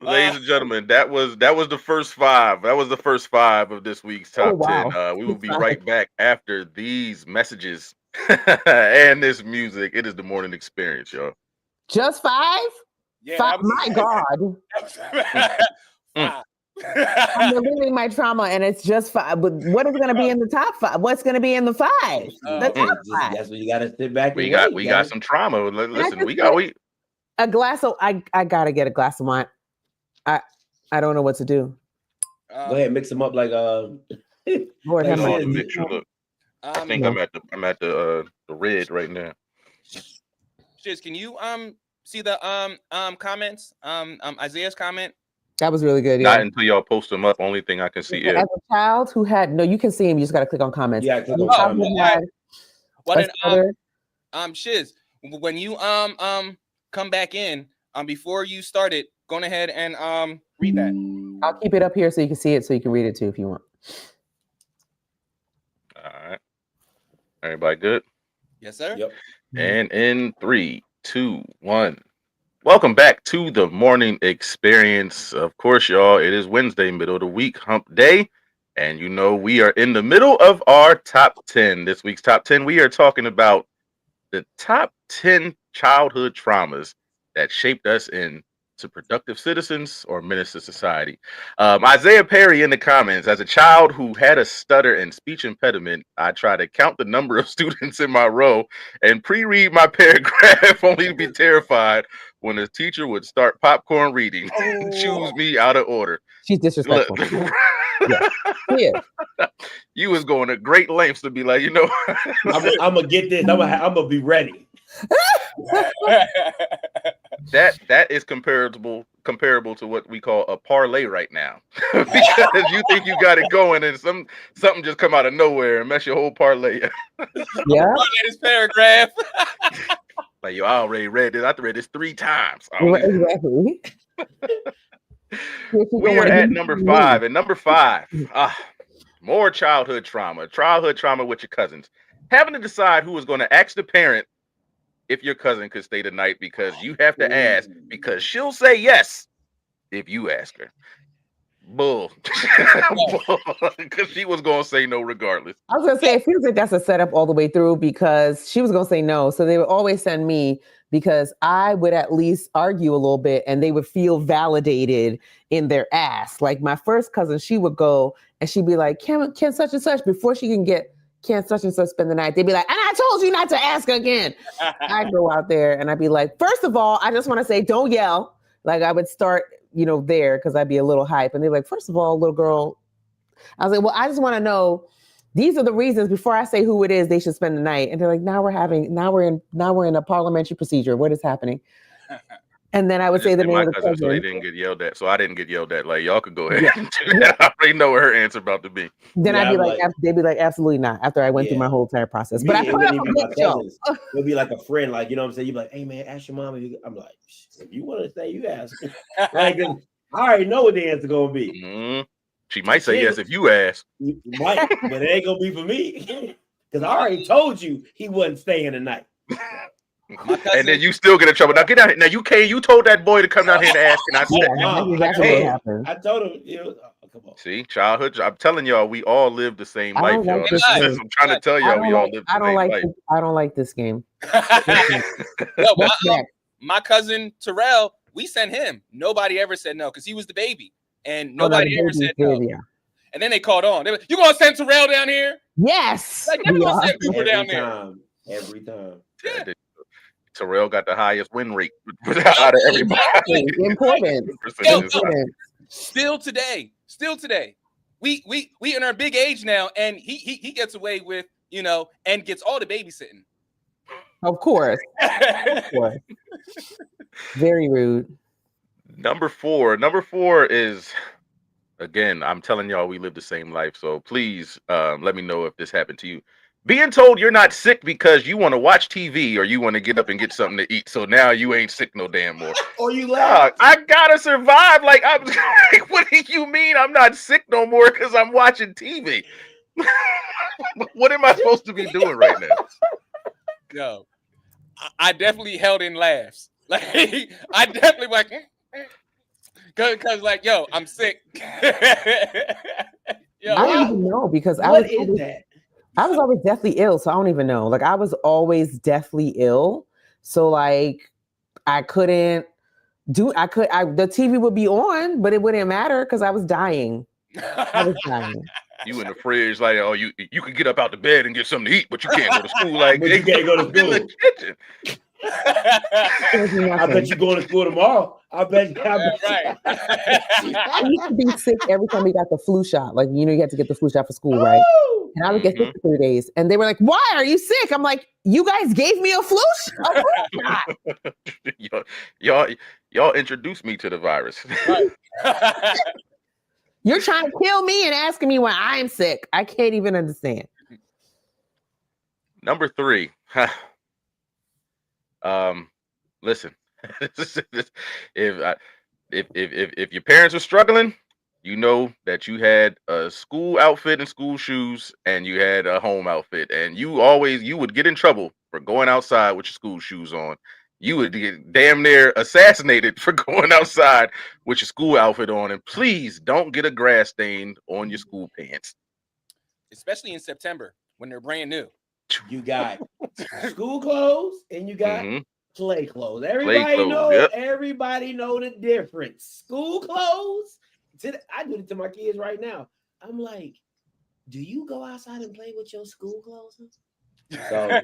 Ladies and gentlemen, that was the first 5. That was the first 5 of this week's top 10. We will be right back after these messages and this music. It is the Morning Experience, y'all. Just 5? Yeah, 5? My God. I'm relieving my trauma, and it's just 5. But what is going to be in the top 5? What's going to be in the 5? The top 5. That's what you got to sit back. We got some trauma. Listen, we a glass of. I gotta get a glass of wine. I don't know what to do. Go ahead, mix them up like Lord have mercy. Mixture, look. I think I'm at the red right now. Shiz, can you see the comments? Isaiah's comment. That was really good. Not until y'all post them up. Only thing I can see. As a child who had you can see him. You just got to click on comments. Yeah, click on comments. Shiz, when you come back in before you started, go ahead and read that. I'll keep it up here so you can see it, so you can read it too if you want. All right. Everybody good? Yes, sir. Yep. And in 3, 2, 1. Welcome back to the Morning Experience. Of course, y'all, it is Wednesday, middle of the week, hump day. And you know, we are in the middle of our top 10. This week's top 10, we are talking about the top 10 childhood traumas that shaped us in to productive citizens or menace to society? Isaiah Perry in the comments. As a child who had a stutter and speech impediment, I tried to count the number of students in my row and pre-read my paragraph only to be terrified when the teacher would start popcorn reading and choose me out of order. She's disrespectful. Yeah. You was going to great lengths to be like, I'm gonna get this. I'm gonna be ready. that is comparable to what we call a parlay right now. Because you think you got it going and something just come out of nowhere and mess your whole parlay. Yeah. This paragraph. Like, I already read this. I read this 3 times. Exactly. We are at number 5. And number 5, more childhood trauma with your cousins. Having to decide who is going to ask the parent if your cousin could stay the night, because you have to ask, because she'll say yes if you ask her. Bull. Because she was going to say no regardless. I was going to say, it feels like that's a setup all the way through, because she was going to say no. So they would always send me, because I would at least argue a little bit and they would feel validated in their ass. Like my first cousin, she would go and she'd be like, can such and such, before she can such and such spend the night. They'd be like, and I told you not to ask again. I'd go out there and I'd be like, first of all, I just want to say, don't yell. Like I would start, there, because I'd be a little hype. And they're like, first of all, little girl, I was like, well, I just want to know, these are the reasons before I say who it is, they should spend the night. And they're like, now we're in a parliamentary procedure. What is happening? And then I would say the name of the cousin. So they didn't get yelled at. So I didn't get yelled at. Like, y'all could go ahead and do that. I already know what her answer about to be. Then I'd be like, they'd be like, absolutely not, after I went through my whole entire process. But it would be like a friend, like, you know what I'm saying? You'd be like, hey man, ask your mom. I'm like, if you want to say, you ask. Like, I already know what the answer gonna be. Mm-hmm. She might say yes if you ask. You might, but it ain't gonna be for me. Because I already told you he wasn't staying the night. And then you still get in trouble. Now get out here. Now you told that boy to come down here and ask, and I said, I told him, come on. See, childhood. I'm telling y'all, we all live the same life, y'all. I'm trying to tell y'all, we all live the same life. I don't like this game. My cousin Terrell, we sent him. Nobody ever said no, because he was the baby, and nobody ever said no. Yeah. And then they called on. They were, you gonna send Terrell down here? Yes. Like, never gonna send Cooper down there. Every time. Yeah. Terrell got the highest win rate out of everybody. Important. Still today, we in our big age now, and he gets away with, and gets all the babysitting. Of course. Very rude. Number four is, again, I'm telling y'all, we live the same life. So please let me know if this happened to you. Being told you're not sick because you want to watch TV or you want to get up and get something to eat. So now you ain't sick no damn more. Or you laugh. I gotta survive. Like, I'm like, what do you mean I'm not sick no more because I'm watching TV? What am I supposed to be doing right now? Yo, I definitely held in laughs. Like, I definitely like, because like, yo, I'm sick. Yo, I don't even know, because I was always deathly ill, so I don't even know. Like, I was always deathly ill, so like the TV would be on, but it wouldn't matter because I was dying. You in the fridge, like, oh, you can get up out the bed and get something to eat, but you can't go to school. Like, but you can't go to school. In the kitchen. I bet you're going to school tomorrow. I bet. Right. I used to be sick every time we got the flu shot. Like, you had to get the flu shot for school, right? And I would get sick for 3 days. And they were like, why are you sick? I'm like, you guys gave me a flu shot. Y'all introduced me to the virus. Right. You're trying to kill me and asking me why I'm sick. I can't even understand. Number 3. Listen, if your parents are struggling, you know that you had a school outfit and school shoes, and you had a home outfit, and you would get in trouble for going outside with your school shoes on. You would get damn near assassinated for going outside with your school outfit on. And please don't get a grass stain on your school pants, especially in September when they're brand new. You got school clothes and you got Play clothes. Everybody know. Yep. Everybody know the difference. School clothes. I do it to my kids right now. I'm like, do you go outside and play with your school clothes? So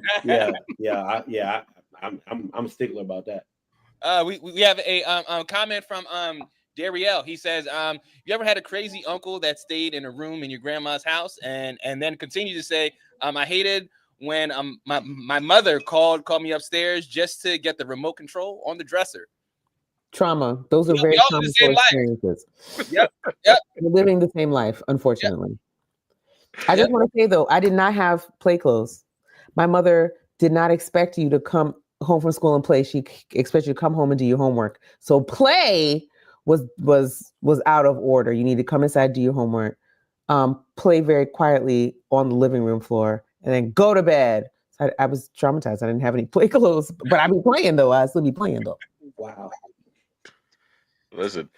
I'm a stickler about that. We have a comment from Dariel. He says, you ever had a crazy uncle that stayed in a room in your grandma's house and then continued to say, I hated when my mother called me upstairs just to get the remote control on the dresser. Trauma. Those are very traumatic experiences. Yep. We're living the same life, unfortunately. I just want to say, though, I did not have play clothes. My mother did not expect you to come home from school and play. She expected you to come home and do your homework. So play was out of order. You need to come inside, do your homework, play very quietly on the living room floor, and then go to bed. So I was traumatized. I didn't have any play clothes, but I'd be playing though. I'd still be playing though. Wow. Listen,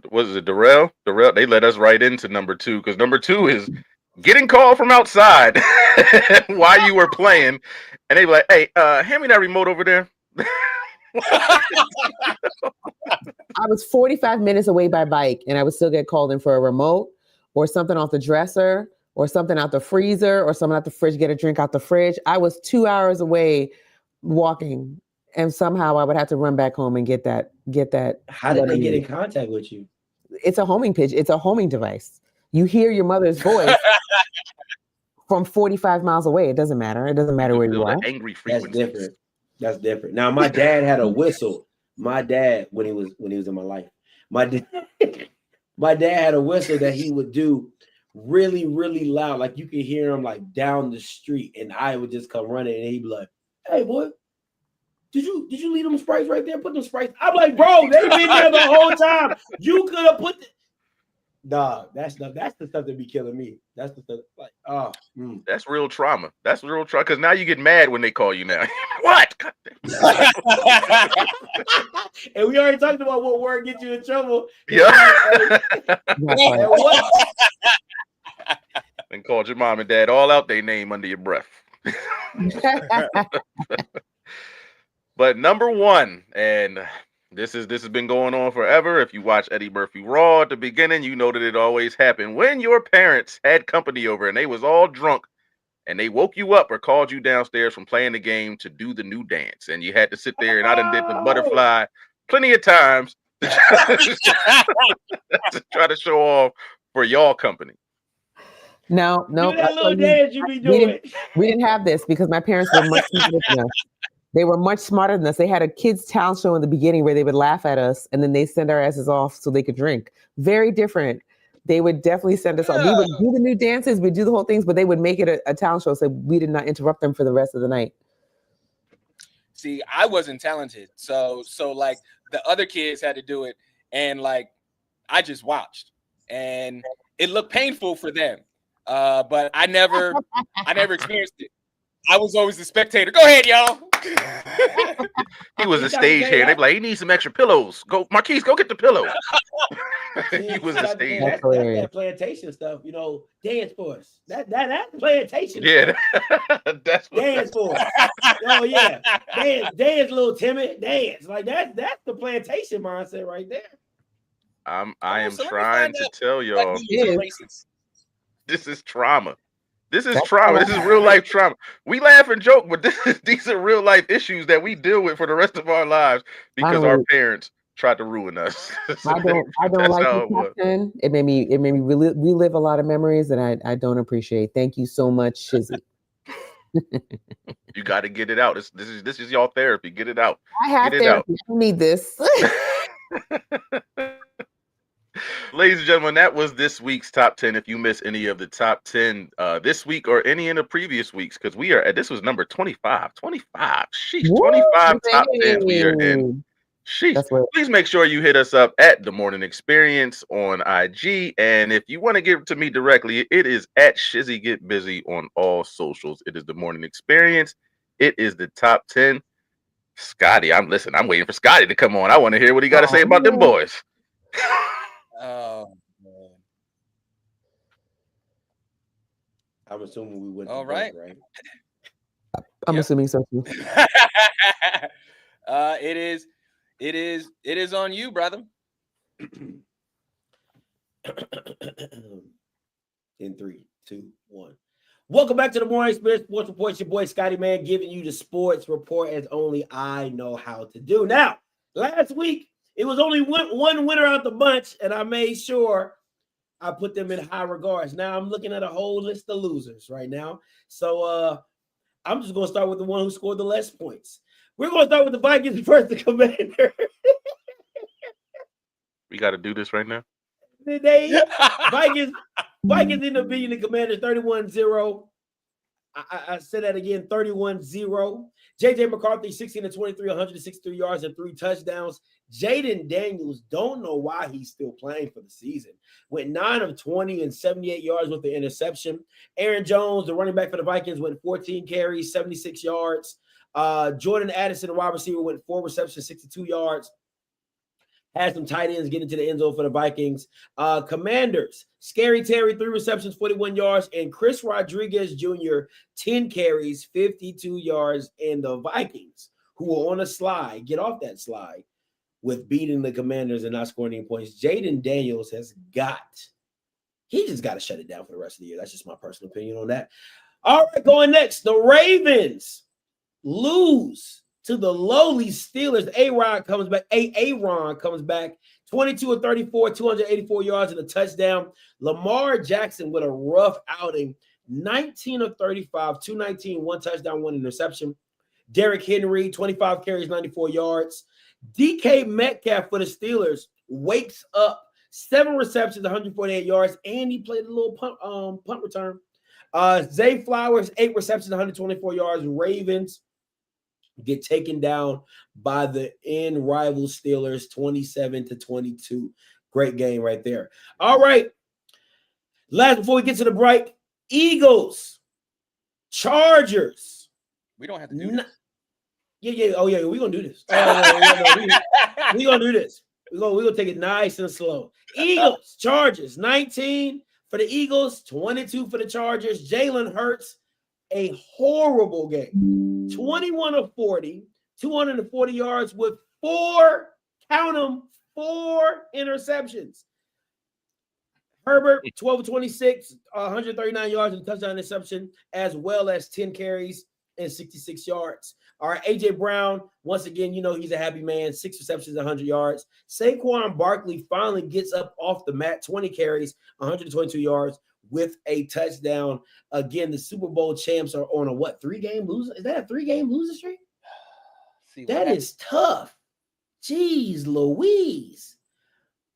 what is it, Darrell? They let us right into number 2 because number 2 is getting called from outside while you were playing, and they be like, "Hey, hand me that remote over there." I was 45 minutes away by bike, and I would still get called in for a remote or something off the dresser or something out the freezer or something out the fridge, get a drink out the fridge. I was 2 hours away walking, and somehow I would have to run back home and get that. How did they get in contact with you? It's a homing pitch. It's a homing device. You hear your mother's voice from 45 miles away. It doesn't matter. It doesn't matter where you are. Angry frequencies. That's different. Now, my dad had a whistle. My dad, when he was in my life, my dad had a whistle that he would do really, really loud. Like you could hear him like down the street, and I would just come running, and he'd be like, "Hey, boy, did you leave them Sprites right there? Put them Sprites." I'm like, "Bro, they've been there the whole time. You could have put Dog, that's the stuff that be killing me. That's the stuff like, That's real trauma. That's real trauma because now you get mad when they call you now. What? And we already talked about what word get you in trouble. Yeah. What? And called your mom and dad all out their name under your breath. But number 1, and this has been going on forever. If you watch Eddie Murphy Raw at the beginning, you know that it always happened when your parents had company over and they was all drunk and they woke you up or called you downstairs from playing the game to do the new dance. And you had to sit there, and I done did the butterfly plenty of times to try to show off for y'all company. No. That little dance you be doing. We didn't have this because my parents were much smarter than us. They were much smarter than us. They had a kids' talent show in the beginning where they would laugh at us and then they send our asses off so they could drink. Very different. They would definitely send us off. We would do the new dances, we'd do the whole things, but they would make it a talent show so we did not interrupt them for the rest of the night. See, I wasn't talented. So like the other kids had to do it, and like I just watched. And it looked painful for them. But I never experienced it. I was always the spectator. Go ahead, y'all. He was a stage hand. They be like, he needs some extra pillows. Go, Marquise, go get the pillows. He was the stage hand. That's that plantation stuff, dance for us. That's plantation. Yeah, that's dance for us. Oh yeah, dance, little Timmy, dance. Like that's the plantation mindset right there. I am trying to tell y'all, this is trauma. This is trauma. This is real life trauma. We laugh and joke, but these are real life issues that we deal with for the rest of our lives because our parents tried to ruin us. I don't like the top 10. It made me relive a lot of memories that I don't appreciate. Thank you so much, Shizzy. You got to get it out. This is y'all therapy. Get it out. I have therapy. I need this. Ladies and gentlemen, that was this week's top 10. If you missed any of the top 10 this week or any in the previous weeks, because this was number 25. 25. Sheesh. 25 top 10 we are in. Sheesh. Please make sure you hit us up at the Mornin Experience on IG. And if you want to give it to me directly, it is at Shizzy Get Busy on all socials. It is the Mornin Experience. It is the top 10. Scotty, I'm waiting for Scotty to come on. I want to hear what he got to say about them boys. Oh man. I'm assuming we went. All right. Right? I'm assuming so too. it is on you, brother. In 3, 2, 1. Welcome back to the Morning Experience Sports Report. It's your boy Scotty, man, giving you the sports report as only I know how to do. Now, last week, it was only one winner out the bunch, and I made sure I put them in high regards. Now, I'm looking at a whole list of losers right now. So, I'm just going to start with the one who scored the less points. We're going to start with the Vikings first, the Commander. We got to do this right now. Vikings end up beating the Commanders 31-0. I said that again, 31-0. J.J. McCarthy, 16-23, 163 yards and 3 touchdowns. Jaden Daniels, don't know why he's still playing for the season. Went 9 of 20 and 78 yards with the interception. Aaron Jones, the running back for the Vikings, went 14 carries, 76 yards. Jordan Addison, the wide receiver, went 4 receptions, 62 yards. Had some tight ends get into the end zone for the Vikings. Commanders, Scary Terry, 3 receptions, 41 yards, and Chris Rodriguez Jr., 10 carries, 52 yards, and the Vikings, who were on a slide, get off that slide with beating the Commanders and not scoring any points. Jaden Daniels he just got to shut it down for the rest of the year. That's just my personal opinion on that. All right, going next, the Ravens lose to the lowly Steelers. Aaron comes back 22 of 34, 284 yards and a touchdown. Lamar Jackson with a rough outing, 19 of 35, 219, 1 touchdown, 1 interception. Derrick Henry, 25 carries, 94 yards. DK Metcalf for the Steelers wakes up, 7 receptions, 148 yards, and he played a little punt return. Zay Flowers, 8 receptions, 124 yards. Ravens get taken down by the rival Steelers, 27-22. Great game right there. All right. Last before we get to the break, Eagles, Chargers. We don't have to do this. Yeah. Oh, yeah. We're going to do this. We're going to do this. We're going to take it nice and slow. Eagles, Chargers, 19 for the Eagles, 22 for the Chargers. Jalen Hurts, a horrible game. 21 of 40, 240 yards with 4 interceptions. Herbert, 12 of 26, 139 yards and a touchdown interception, as well as 10 carries and 66 yards. All right, A.J. Brown, once again, he's a happy man, 6 receptions, 100 yards. Saquon Barkley finally gets up off the mat, 20 carries, 122 yards with a touchdown. Again, the Super Bowl champs are on a 3-game losing? Is that a 3-game losing streak? That is tough. Jeez Louise.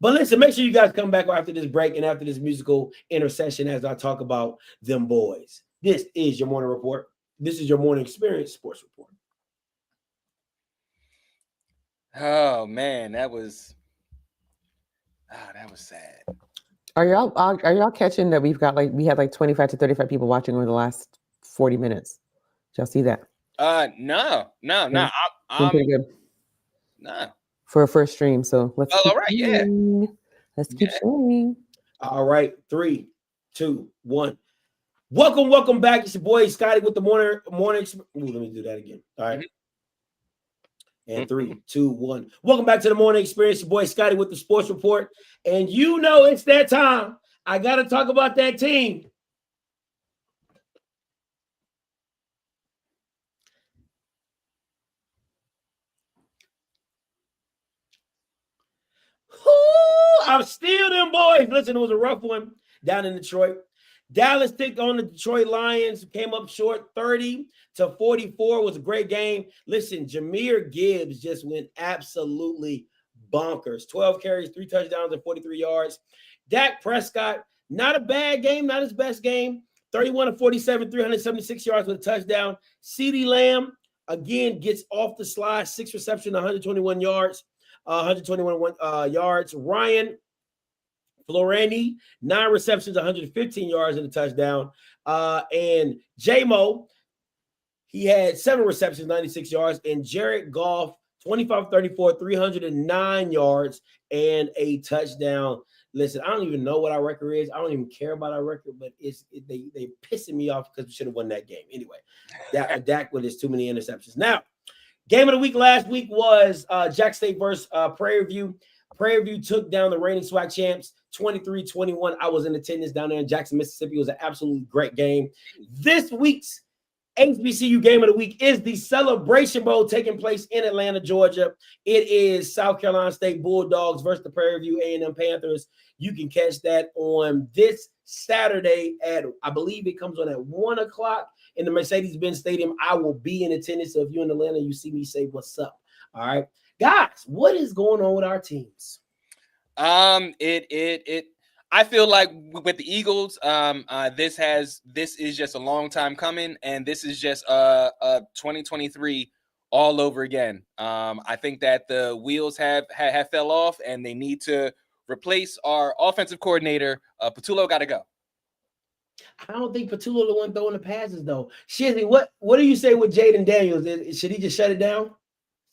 But listen, make sure you guys come back after this break and after this musical intercession as I talk about them boys. This is your morning report. This is your Morning Experience Sports Report. Oh man, that was sad. Are y'all catching that we had 25 to 35 people watching over the last 40 minutes? Did y'all see that? No. I'm pretty good. No. For a first stream, so let's. All right, yeah. Let's keep sharing. All right, 3, 2, 1. Welcome back. It's your boy Scotty with the morning. Let me do that again. All right. And 3, 2, 1. Welcome back to the Morning Experience. Your boy Scotty with the Sports Report. And it's that time. I got to talk about that team. I'm still them boys. Listen, it was a rough one down in Detroit. Dallas took on the Detroit Lions, came up short 30-44. Was a great game. Listen, Jahmyr Gibbs just went absolutely bonkers. 12 carries, 3 touchdowns, and 43 yards. Dak Prescott, not a bad game, not his best game. 31 of 47, 376 yards with a touchdown. CeeDee Lamb, again, gets off the slide, 6 receptions, 121 yards. 121 yards. Ryan Florani, 9 receptions, 115 yards and a touchdown. And J-Mo, he had 7 receptions, 96 yards. And Jared Goff, 25-34, 309 yards and a touchdown. Listen, I don't even know what our record is. I don't even care about our record, but they pissing me off because we should have won that game. Anyway, Dak with his too many interceptions. Now, Game of the week last week was Jack State versus Prairie View. Prairie View took down the reigning SWAC champs 23-21. I was in attendance down there in Jackson, Mississippi. It was an absolutely great game. This week's HBCU game of the week is the Celebration Bowl taking place in Atlanta, Georgia. It is South Carolina State Bulldogs versus the Prairie View A&M Panthers. You can catch that on this Saturday at, I believe it comes on at 1 o'clock in the Mercedes-Benz Stadium. I will be in attendance. So if you're in Atlanta, you see me, say what's up. All right. Guys, what is going on with our teams? I feel like with the Eagles, this is just a long time coming, and this is just 2023 all over again. I think that the wheels have fell off, and they need to replace our offensive coordinator. Patullo got to go. I don't think Patullo the one throwing the passes though. Shizzy, what do you say with Jaden Daniels? Should he just shut it down?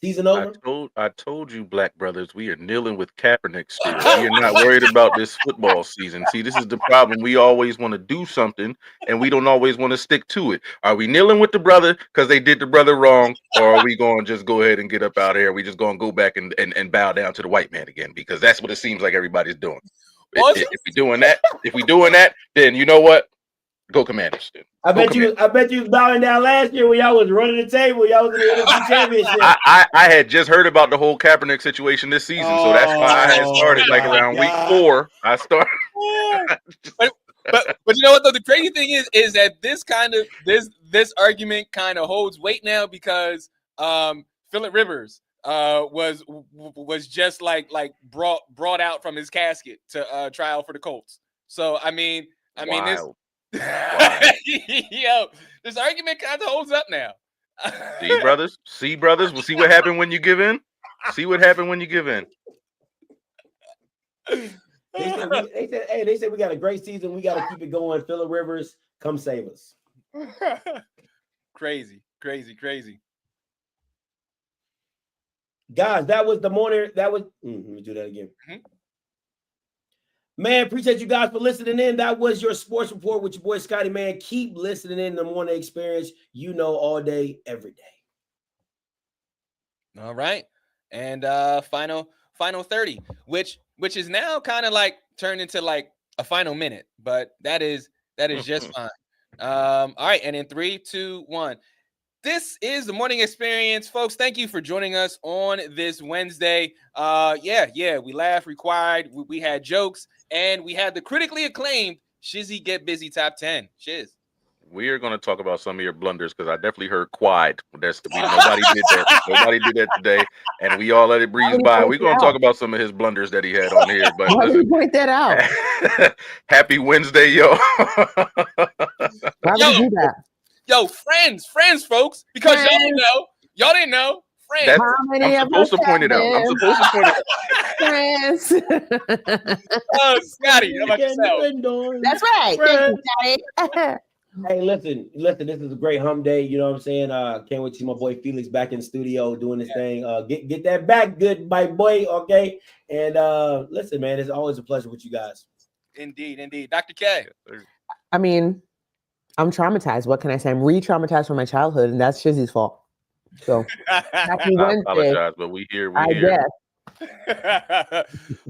Season over? I told you, Black brothers, we are kneeling with Kaepernick still. We are not worried about this football season. See, this is the problem. We always want to do something, and we don't always want to stick to it. Are we kneeling with the brother because they did the brother wrong, or are we going to just go ahead and get up out of here? We just going to go back and bow down to the white man again, because that's what it seems like everybody's doing. If we doing that, then you know what? Go Commanders. Then. I bet you was bowing down last year when y'all was running the table. Y'all was in the NFC Championship. I had just heard about the whole Kaepernick situation this season, so that's why I had started around week 4. I started. but you know what though? The crazy thing is that this argument kind of holds weight now because Phillip Rivers was just like brought out from his casket to try out for the Colts. So I mean this. Yo, this argument kind of holds up now. See, brothers. We'll see what happened when you give in. See what happened when you give in. They said we got a great season. We got to keep it going. Phillip Rivers, come save us. Crazy. Guys, that was the morning. Let me do that again. Mm-hmm. Man, appreciate you guys for listening in. That was your sports report with your boy Scotty, man. Keep listening in the Morning Experience, all day, every day. All right. And final 30, which is now kind of like turned into like a final minute, but that is just fine. All right. And in 3, 2, 1. This is the Morning Experience, folks. Thank you for joining us on this Wednesday. We laughed, we cried, we had jokes, and we had the critically acclaimed Shizzy Get Busy Top 10. Shiz. We are going to talk about some of your blunders because I definitely heard quiet. Nobody did that. Nobody did that today, and we all let it breeze by. We're going to talk about some of his blunders that he had on here. But why did you point that out? Happy Wednesday, yo. Why would you do that? Yo, friends, folks, because y'all didn't know. Friends. I'm supposed to point it out. Friends. Oh, Scotty, how about yourself? That's right. Thank you, Scotty. Hey, listen, this is a great hump day. You know what I'm saying? Can't wait to see my boy Felix back in the studio doing this thing. Get that back good, my boy, okay? And listen, man, it's always a pleasure with you guys. Indeed. Dr. K. I mean, I'm traumatized. What can I say? I'm re-traumatized from my childhood, and that's Shizzy's fault. So happy Wednesday. I apologize, but we here. Guess.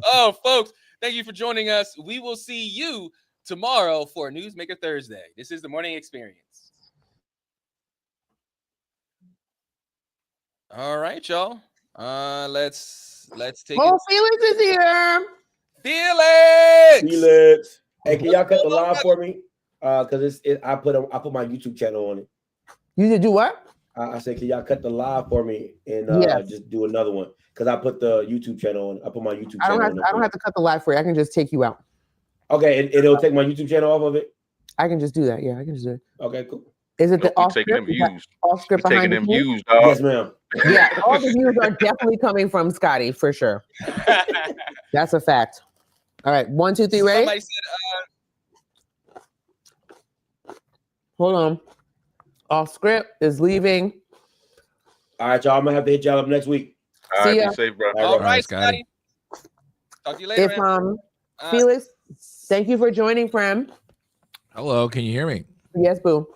Oh, folks, thank you for joining us. We will see you tomorrow for Newsmaker Thursday. This is the Morning Experience. All right, y'all. Let's take it. Felix is here. Felix. Hey, can y'all cut the live for me? Because I put my YouTube channel on it. You did do what? I said, can y'all cut the live for me and just do another one? Because I put the YouTube channel on. I put my YouTube channel on. I don't have to cut the live for you. I can just take you out. Okay, it'll take my YouTube channel off of it? I can just do that. Yeah, I can just do it. Okay, cool. Is it the off script? Off script behind taking them views, dog. Yes, ma'am. Yeah, all the views are definitely coming from Scotty for sure. That's a fact. All right, 1, 2, 3, ready? Somebody said, Hold on. Off script is leaving. All right, y'all. I'm gonna have to hit y'all up next week. All right, be safe, bro. All right, Scotty. Talk to you later. Felix, thank you for joining, friend. Hello, can you hear me? Yes, boo.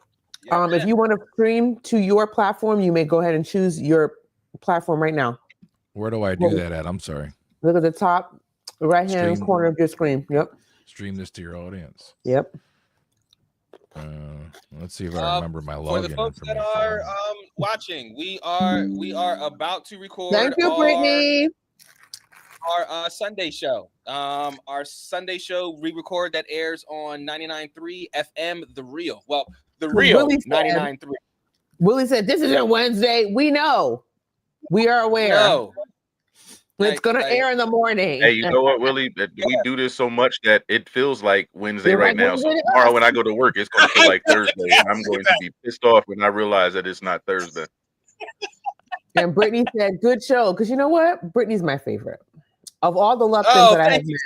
If you want to stream to your platform, you may go ahead and choose your platform right now. Where do I do that at? I'm sorry. Look at the top right-hand corner of your screen. Yep. Stream this to your audience. Yep. Let's see if I remember my login for the folks that are watching, we are about to record. Thank you, Brittany. Our Sunday show. Our Sunday show re-record that airs on 99.3 FM, The Real. Well, The Real 99.3. Willie said, "This is a Wednesday." We know. We are aware. No. It's going to air in the morning. Hey, you know what, Willie? We do this so much that it feels like Wednesday right now. So tomorrow when I go to work, it's going to feel like Thursday. And I'm going to be pissed off when I realize that it's not Thursday. And Brittany said, "Good show." Because you know what? Brittany's my favorite. Of all the Luptons that I have met,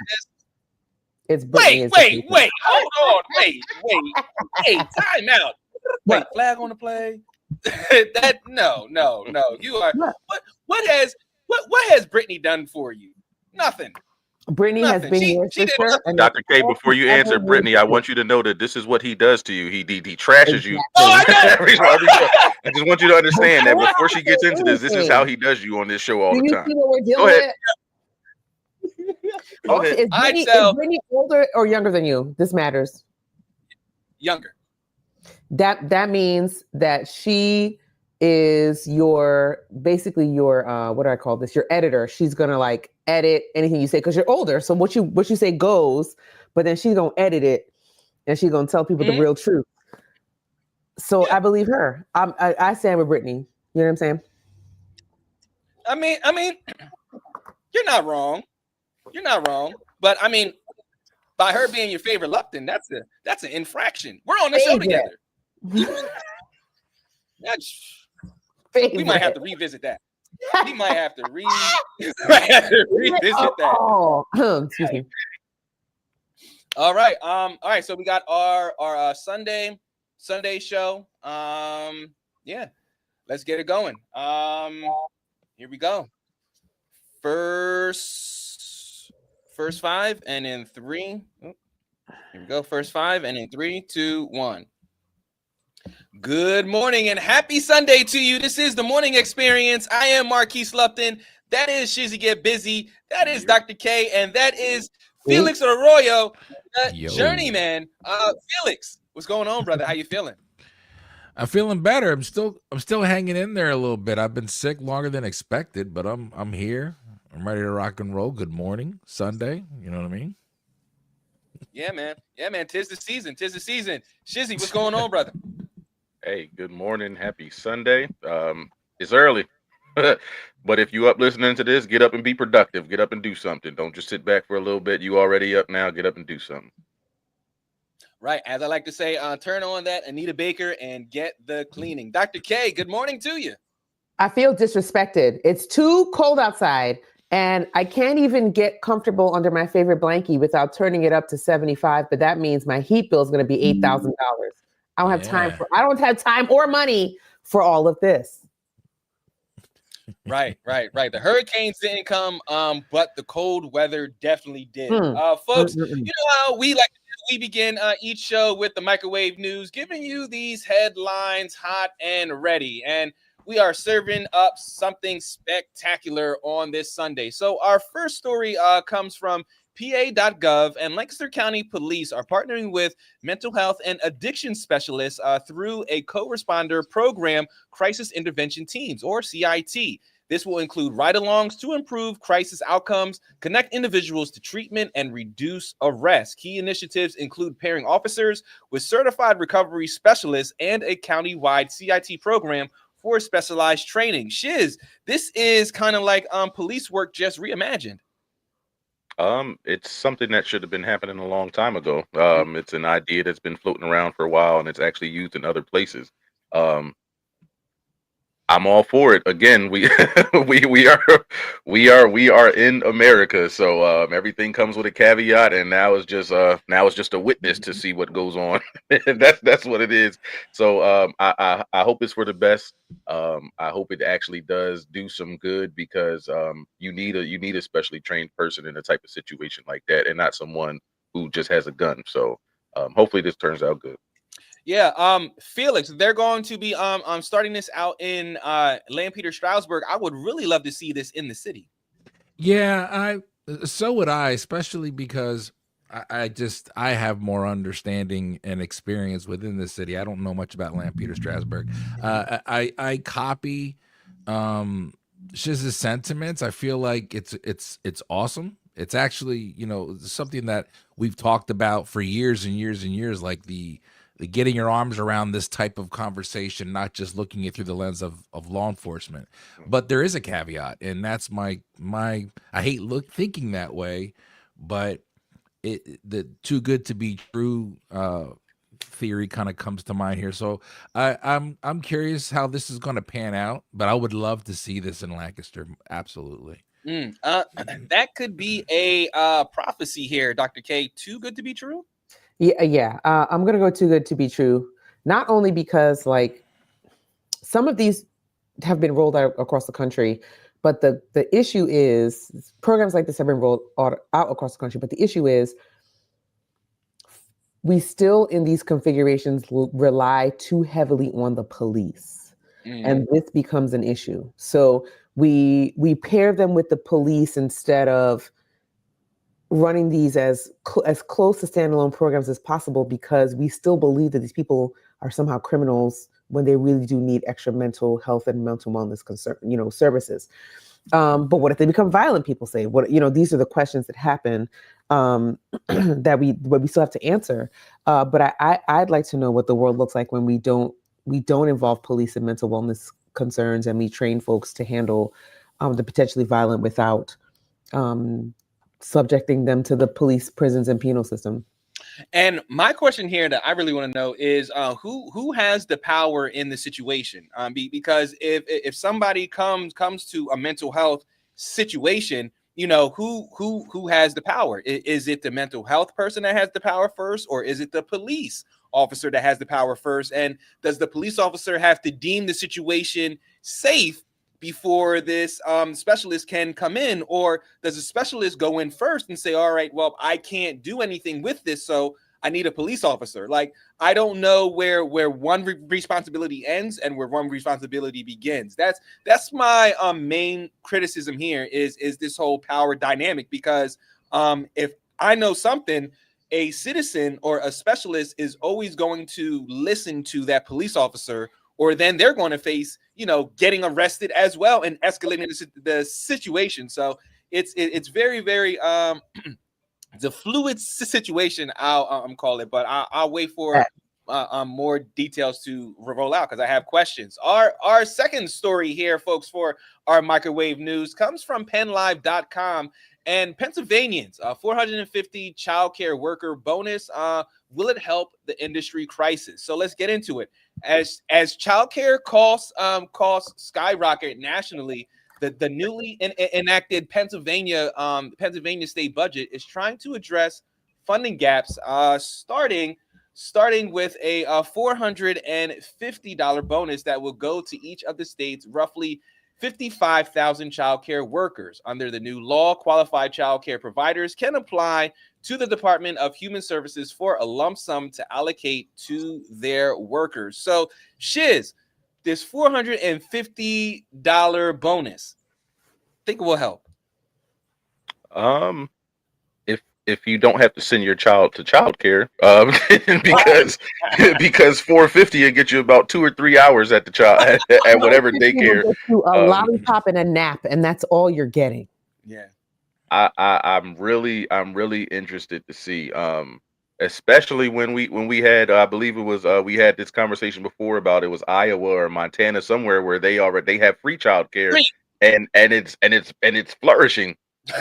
it's Brittany. Wait. Hold on. Wait. Time out. Wait, flag on the play. No. You are what has Brittany done for you? Nothing. Brittany has been your sister. Dr. K, before you answer, Brittany, I want you to know that this is what he does to you. He trashes you. I just want you to understand that before she gets into this is how he does you on this show all the time. See what we're dealing with? Go ahead. Is Brittany older or younger than you? This matters. Younger. That means that she is basically your what do I call this? Your editor. She's gonna like edit anything you say because you're older. So what you say goes, but then she's gonna edit it and she's gonna tell people the real truth. So I believe her. I stand with Brittany. You know what I'm saying? I mean, you're not wrong. But I mean, by her being your favorite Lupton, that's an infraction. We're on the show together. We might have to revisit that. We might have to revisit that. Oh, excuse me. All right. So we got our Sunday show. Yeah, let's get it going. Here we go. First five, and in 3. Here we go. First 5, and in 3, 2, 1. Good morning and happy Sunday to you. This is the Morning Experience. I am Marquise Lupton. That is Shizzy Get Busy. That is Dr. K. And that is Felix Arroyo, journeyman. Felix, what's going on, brother? How you feeling? I'm feeling better. I'm still hanging in there a little bit. I've been sick longer than expected, but I'm here. I'm ready to rock and roll. Good morning, Sunday. You know what I mean? Yeah, man. Tis the season. Shizzy, what's going on, brother? Hey, good morning. Happy Sunday. It's early, but if you up listening to this, get up and be productive. Get up and do something. Don't just sit back for a little bit. You already up now. Get up and do something. Right. As I like to say, turn on that Anita Baker and get the cleaning. Dr. K, good morning to you. I feel disrespected. It's too cold outside, and I can't even get comfortable under my favorite blankie without turning it up to 75. But that means my heat bill is going to be $8,000. I don't have time or money for all of this. Right. The hurricanes didn't come, but the cold weather definitely did. Folks, you know how we like to do. We begin each show with the microwave news, giving you these headlines hot and ready. And we are serving up something spectacular on this Sunday. So our first story comes from PA.gov, and Lancaster County Police are partnering with mental health and addiction specialists through a co-responder program, Crisis Intervention Teams, or CIT. This will include ride-alongs to improve crisis outcomes, connect individuals to treatment, and reduce arrests. Key initiatives include pairing officers with certified recovery specialists and a county-wide CIT program for specialized training. Shiz, this is kind of like police work just reimagined. It's something that should have been happening a long time ago. It's an idea that's been floating around for a while, and it's actually used in other places. I'm all for it. Again, we are in America, so everything comes with a caveat, and now it's just a witness to see what goes on. that's what it is. So I hope it's for the best. I hope it actually does do some good, because you need a specially trained person in a type of situation like that, and not someone who just has a gun. So hopefully this turns out good. Yeah, Felix, they're going to be starting this out in Lampeter Stroudsburg. I would really love to see this in the city. Yeah, so would I, especially because I have more understanding and experience within the city. I don't know much about Lampeter Strasbourg. I copy Shiz's sentiments. I feel like it's awesome. It's actually, something that we've talked about for years and years and years, like the getting your arms around this type of conversation, not just looking it through the lens of law enforcement. But there is a caveat, and that's my I hate thinking that way, but the too good to be true theory kind of comes to mind here. So I'm curious how this is going to pan out, but I would love to see this in Lancaster. Absolutely. That could be a prophecy here, Dr. K. Too good to be true? Yeah. I'm gonna go too good to be true. Not only because like some of these have been rolled out across the country, but the issue is programs like this have been rolled out across the country. But the issue is we still in these configurations rely too heavily on the police, and this becomes an issue. So we pair them with the police instead of running these as close to standalone programs as possible, because we still believe that these people are somehow criminals when they really do need extra mental health and mental wellness services. But what if they become violent? People say, these are the questions that happen that we still have to answer. But I'd like to know what the world looks like when we don't involve police in mental wellness concerns, and we train folks to handle the potentially violent without subjecting them to the police, prisons, and penal system. And my question here that I really want to know is who has the power in the situation? Because if somebody comes to a mental health situation, who has the power? Is it the mental health person that has the power first, or is it the police officer that has the power first? And does the police officer have to deem the situation safe before this specialist can come in, or does the specialist go in first and say, all right, well, I can't do anything with this, so I need a police officer? Like, I don't know where one responsibility ends and where one responsibility begins. That's my main criticism here is this whole power dynamic, because if I know something, a citizen or a specialist is always going to listen to that police officer, or then they're going to face, getting arrested as well and escalating the situation. So it's very, very the fluid situation, I'll call it, but I'll wait for more details to roll out because I have questions. Our second story here, folks, for our microwave news comes from PennLive.com. And Pennsylvanians, 450 child care worker bonus. Will it help the industry crisis? So let's get into it. As child care costs skyrocket nationally, the newly enacted Pennsylvania state budget is trying to address funding gaps, starting with a $450 bonus that will go to each of the state's roughly 55,000 child care workers. Under the new law, qualified child care providers can apply to the Department of Human Services for a lump sum to allocate to their workers. So, Shiz, this $450 bonus, think it will help? If you don't have to send your child to childcare, because 450 will get you about 2 or 3 hours at the child at whatever daycare. A lollipop and a nap, and that's all you're getting. Yeah, I'm really interested to see, especially when we had, I believe it was we had this conversation before about, it was Iowa or Montana somewhere where they have free childcare, and it's flourishing.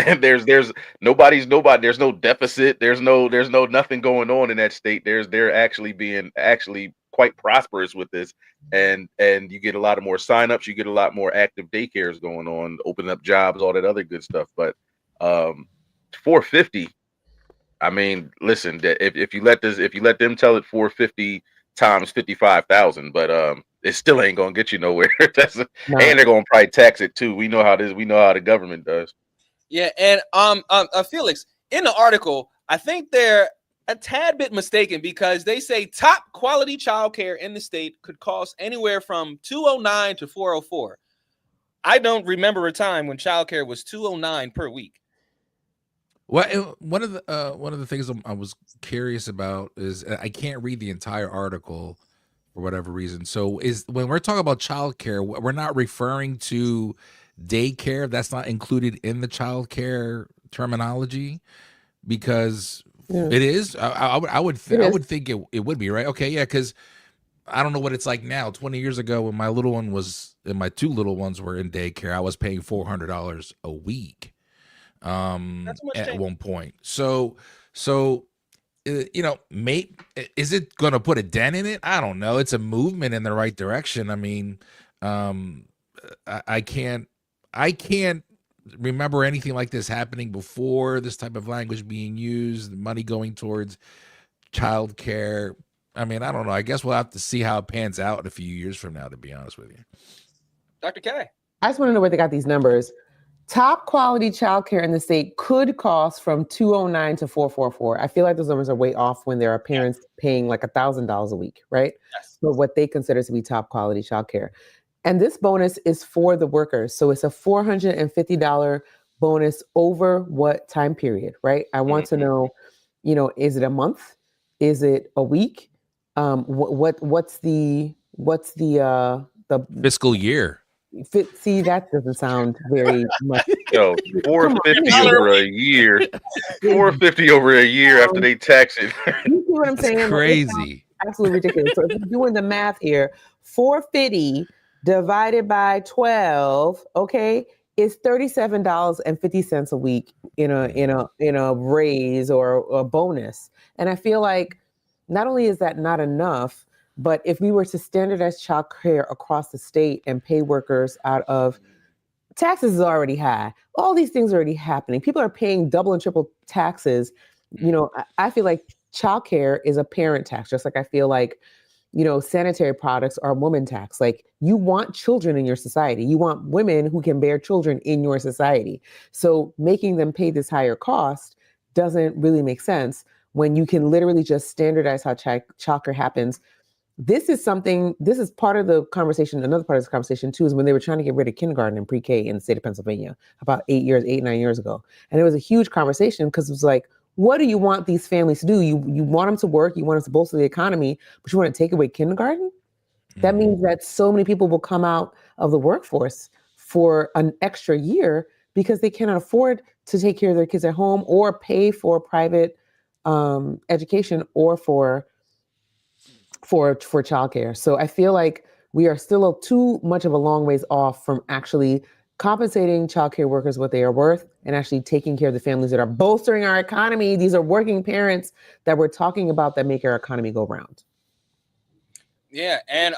And there's no deficit, there's no nothing going on in that state. They're actually being quite prosperous with this, and you get a lot of more signups, you get a lot more active daycares going on, opening up jobs, all that other good stuff. But 450, I mean, listen, if you let them tell it 450 times 55,000, but it still ain't gonna get you nowhere. And they're gonna probably tax it too. We know how the government does. Yeah, and Felix, in the article, I think they're a tad bit mistaken because they say top quality childcare in the state could cost anywhere from $209 to $404. I don't remember a time when childcare was $209 per week. Well, one of the things I was curious about is I can't read the entire article for whatever reason. So is when we're talking about childcare, we're not referring to daycare. That's not included in the childcare terminology because it is. I would think it would be, right. Okay, yeah, because I don't know what it's like now. 20 years ago, when my little one was and my two little ones were in daycare, I was paying $400 a week at one point. So you know, is it going to put a dent in it? I don't know. It's a movement in the right direction. I mean, I can't remember anything like this happening before, this type of language being used, money going towards childcare. I mean, I don't know. I guess we'll have to see how it pans out a few years from now, to be honest with you. Dr. K. I just want to know where they got these numbers. Top quality childcare in the state could cost from $209 to $444. I feel like those numbers are way off when there are parents paying like $1,000 a week, right? Yes. For what they consider to be top quality childcare. And this bonus is for the workers. So it's a $450 bonus over what time period, right? I want to know, you know, is it a month? Is it a week? What's the fiscal year? See, that doesn't sound very much. Yo, $450 over a year. $450 over a year after they tax it. You see what I'm saying? Crazy. Absolutely ridiculous. So if you're doing the math here, 450 divided by 12, okay, is $37.50 a week in a raise or a bonus. And I feel like not only is that not enough, but if we were to standardize child care across the state and pay workers out of taxes is already high. All these things are already happening. People are paying double and triple taxes. You know, I feel like child care is a parent tax, just like I feel like, you know, sanitary products are woman tax. Like you want children in your society. You want women who can bear children in your society. So making them pay this higher cost doesn't really make sense when you can literally just standardize how child care happens. This is part of the conversation. Another part of this conversation too is when they were trying to get rid of kindergarten and pre-K in the state of Pennsylvania about 9 years ago. And it was a huge conversation because it was like, what do you want these families to do? You want them to work, you want them to bolster the economy, but you want to take away kindergarten? That means that so many people will come out of the workforce for an extra year because they cannot afford to take care of their kids at home or pay for private education or for childcare. So I feel like we are still too much of a long ways off from actually compensating childcare workers what they are worth and actually taking care of the families that are bolstering our economy. These are working parents that we're talking about that make our economy go round. Yeah, and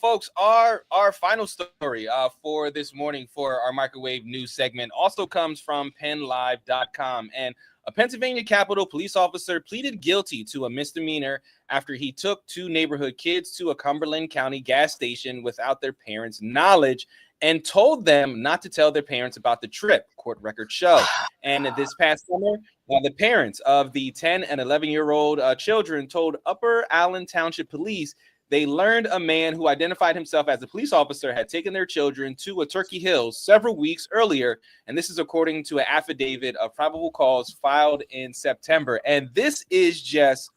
folks, our final story for this morning for our microwave news segment also comes from PennLive.com. And a Pennsylvania Capitol police officer pleaded guilty to a misdemeanor after he took two neighborhood kids to a Cumberland County gas station without their parents' knowledge and told them not to tell their parents about the trip, court records show. And this past summer, the parents of the 10 and 11-year-old children told Upper Allen Township Police they learned a man who identified himself as a police officer had taken their children to a Turkey Hills several weeks earlier. And this is according to an affidavit of probable cause filed in September. And this is just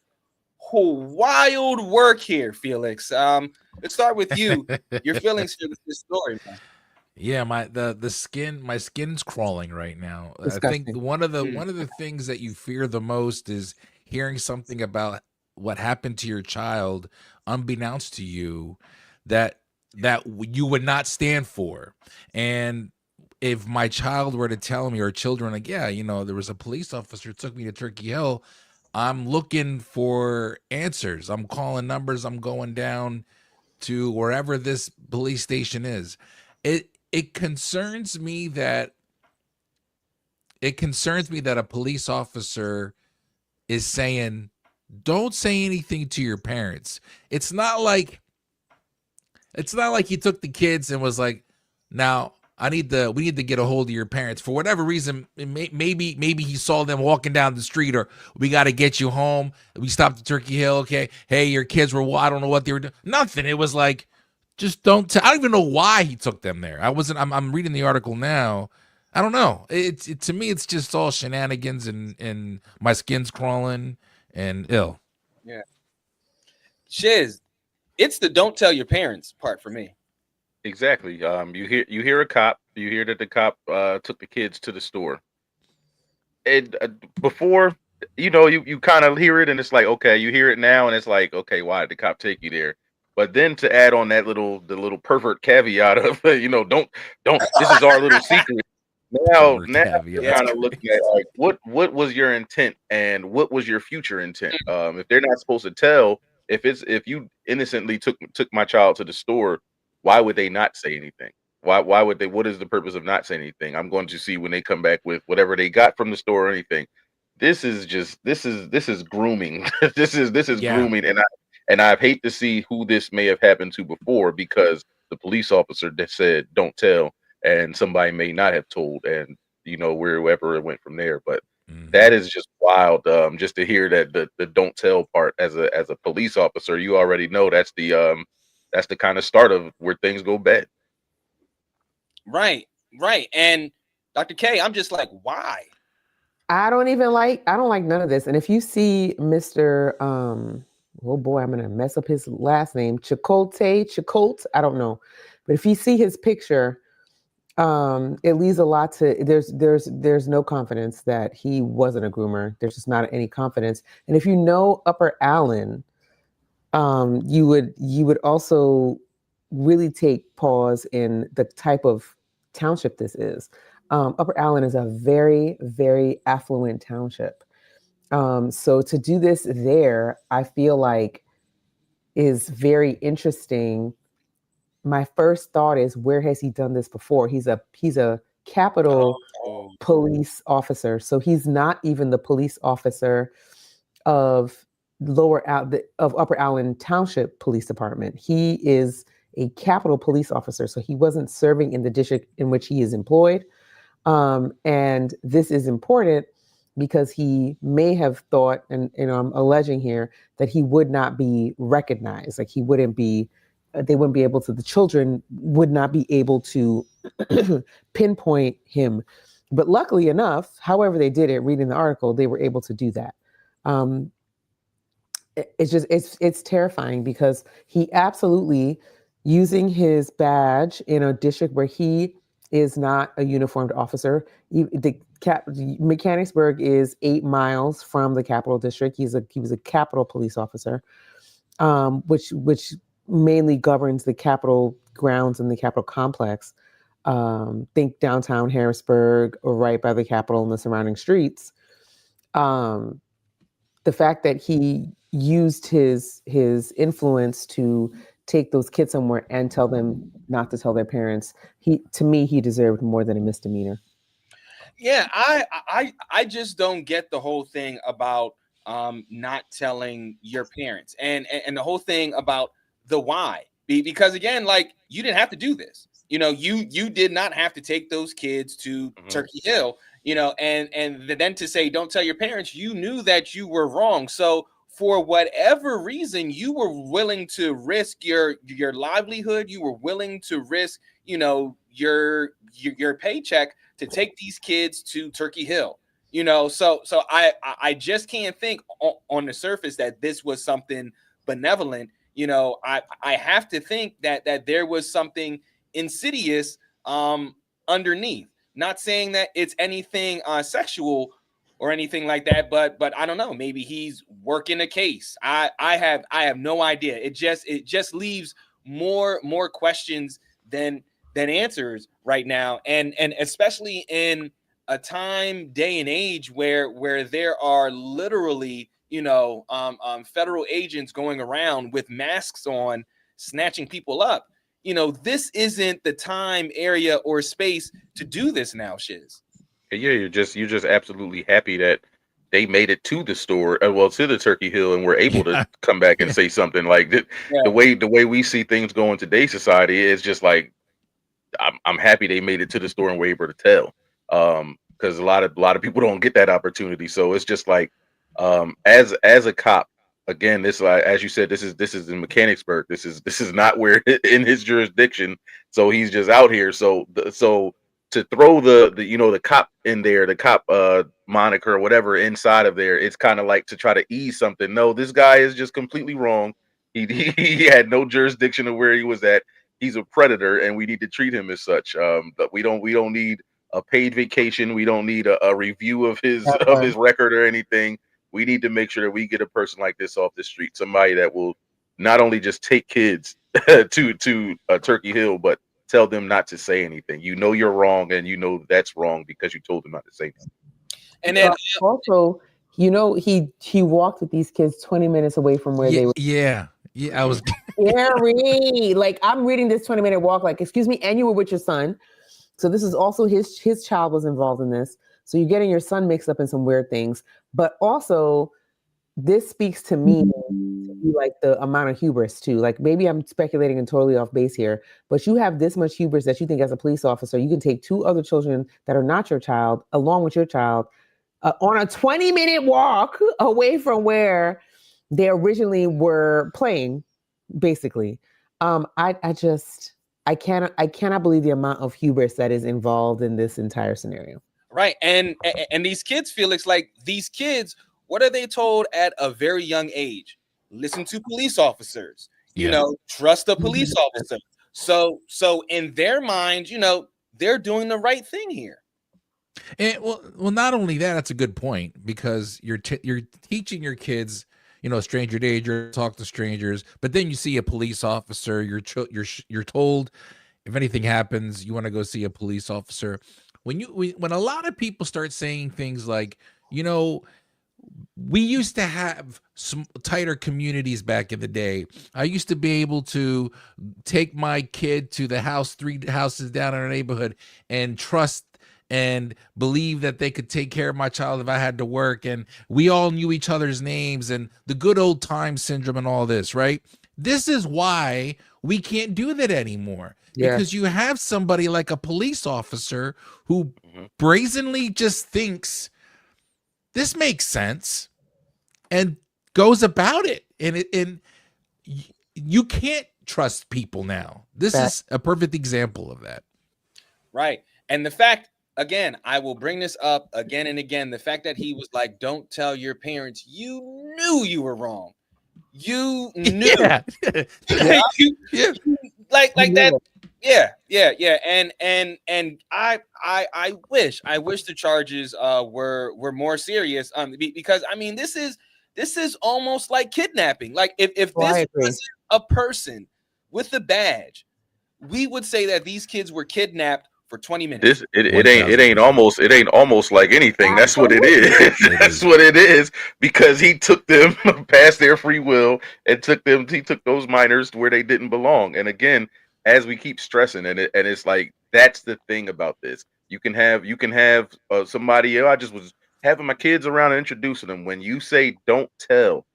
wild work here, Felix. Let's start with you. Your feelings for this story, man. Yeah, my skin's crawling right now. Disgusting. I think one of the things that you fear the most is hearing something about what happened to your child unbeknownst to you that you would not stand for. And if my child were to tell me, or children, like, yeah, you know, there was a police officer who took me to Turkey Hill, I'm looking for answers. I'm calling numbers. I'm going down to wherever this police station is. It concerns me that a police officer is saying, don't say anything to your parents. It's not like he took the kids and was like, now we need to get a hold of your parents for whatever reason. Maybe he saw them walking down the street, or we got to get you home. We stopped at Turkey Hill. Okay, hey, your kids were. I don't know what they were doing. Nothing. It was like, just don't. I don't even know why he took them there. I'm reading the article now. I don't know. To me, it's just all shenanigans and my skin's crawling and ill. Yeah. Shiz, it's the don't tell your parents part for me. Exactly. You hear a cop. You hear that the cop took the kids to the store. And before, you kind of hear it, and it's like, okay, you hear it now, and it's like, okay, why did the cop take you there? But then to add on the little pervert caveat of, don't. This is our little secret. Now you're kind of looking at like what was your intent and what was your future intent? If they're not supposed to tell, if you innocently took my child to the store, why would they not say anything? Why would they? What is the purpose of not saying anything? I'm going to see when they come back with whatever they got from the store or anything. This is grooming. this is grooming, and I hate to see who this may have happened to before, because the police officer that said don't tell, and somebody may not have told, and wherever it went from there. But that is just wild. Just to hear that the don't tell part as a police officer, you already know that's the kind of start of where things go bad. Right. And Dr. K, I'm just like, why? I don't like none of this. And if you see Mr. Oh boy, I'm gonna mess up his last name, Chicote, I don't know. But if you see his picture, it leaves a lot to there's no confidence that he wasn't a groomer. There's just not any confidence. And if you know Upper Allen, you would also really take pause in the type of township this is. Upper Allen is a very, very affluent township. So to do this there, I feel like is very interesting. My first thought is, where has he done this before? He's a Capitol police officer, so he's not even the police officer of Upper Allen Township Police Department. He is a Capitol police officer, so he wasn't serving in the district in which he is employed. And this is important because he may have thought, and I'm alleging here, that he would not be recognized, like he wouldn't be. They wouldn't be able to. The children would not be able to pinpoint him. But luckily enough, however they did it, reading the article, they were able to do that. It's terrifying because he absolutely, using his badge in a district where he is not a uniformed officer. Mechanicsburg is 8 miles from the Capitol District. He was a Capitol police officer, which mainly governs the Capitol grounds and the Capitol complex. Think downtown Harrisburg or right by the Capitol and the surrounding streets. The fact that he used his influence to take those kids somewhere and tell them not to tell their parents, he deserved more than a misdemeanor. Yeah, I just don't get the whole thing about not telling your parents and the whole thing about the why. Because again, like, you didn't have to do this. You did not have to take those kids to Turkey Hill, and then to say don't tell your parents, you knew that you were wrong. So for whatever reason, you were willing to risk your livelihood, you were willing to risk, your paycheck to take these kids to Turkey Hill. So I just can't think on the surface that this was something benevolent. I have to think that there was something insidious underneath. Not saying that it's anything sexual or anything like that, but I don't know. Maybe he's working a case. I have no idea. It just leaves more questions than answers right now, and especially in a time, day, and age where there are literally federal agents going around with masks on, snatching people up. This isn't the time, area, or space to do this now, Shiz. Yeah, you're just absolutely happy that they made it to the store, to the Turkey Hill, and were able to come back and say something like that. The way we see things go in today's society is just like, I'm happy they made it to the store and were able to tell. Because a lot of people don't get that opportunity. So it's just like, as a cop, again, this, like as you said, this is in Mechanicsburg. This is not where in his jurisdiction. So he's just out here. So to throw the cop in there, the cop moniker or whatever inside of there, it's kind of like to try to ease something. No, this guy is just completely wrong. He had no jurisdiction of where he was at. He's a predator, and we need to treat him as such. But we don't need a paid vacation. We don't need a review of his record or anything. We need to make sure that we get a person like this off the street, somebody that will not only just take kids to Turkey Hill, but tell them not to say anything. You know you're wrong, and you know that's wrong because you told them not to say anything. And then also, he walked with these kids 20 minutes away from where they were. Yeah, I was scary. Like, I'm reading this 20-minute walk, like, excuse me, and you were with your son. So this is also his child was involved in this. So you're getting your son mixed up in some weird things. But also, this speaks to me like the amount of hubris too. Like, maybe I'm speculating and totally off base here, but you have this much hubris that you think as a police officer, you can take 2 other children that are not your child along with your child on a 20-minute walk away from where they originally were playing, basically. I cannot believe the amount of hubris that is involved in this entire scenario. Right. And these kids, Felix, like these kids, what are they told at a very young age? Listen to police officers, you know, trust a police officer. So in their mind, they're doing the right thing here. And well, not only that, that's a good point, because you're teaching your kids, stranger danger, talk to strangers, but then you see a police officer, you're told if anything happens, you want to go see a police officer. When a lot of people start saying things like, we used to have some tighter communities back in the day. I used to be able to take my kid to the house 3 houses down in our neighborhood and trust and believe that they could take care of my child if I had to work. And we all knew each other's names and the good old time syndrome and all this, right? This is why we can't do that anymore. Yeah. Because you have somebody like a police officer who brazenly just thinks this makes sense and goes about it. And you can't trust people now. This is a perfect example of that. Right. And the fact, again, I will bring this up again and again. The fact that he was like, don't tell your parents, you knew you were wrong. You knew. Yeah. Like that. Yeah. And I wish the charges were more serious. Because I mean, this is almost like kidnapping. Like if this was a person with a badge, we would say that these kids were kidnapped for 20 minutes. It ain't almost like anything. That's what it is. That's what it is, because he took them past their free will and he took those minors where they didn't belong. And again, as we keep stressing, and it's like, that's the thing about this. You can have somebody. I just was having my kids around and introducing them. When you say don't tell,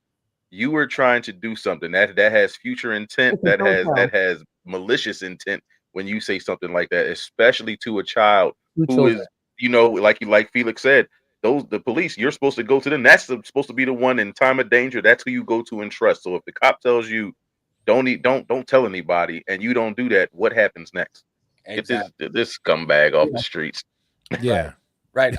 you are trying to do something that has future intent, that has malicious intent. When you say something like that, especially to a child who is, like Felix said, the police, you're supposed to go to them. That's supposed to be the one in time of danger. That's who you go to and trust. So if the cop tells you don't tell anybody, and you don't do that, what happens next? Exactly. Get this scumbag off the streets. Yeah. Right.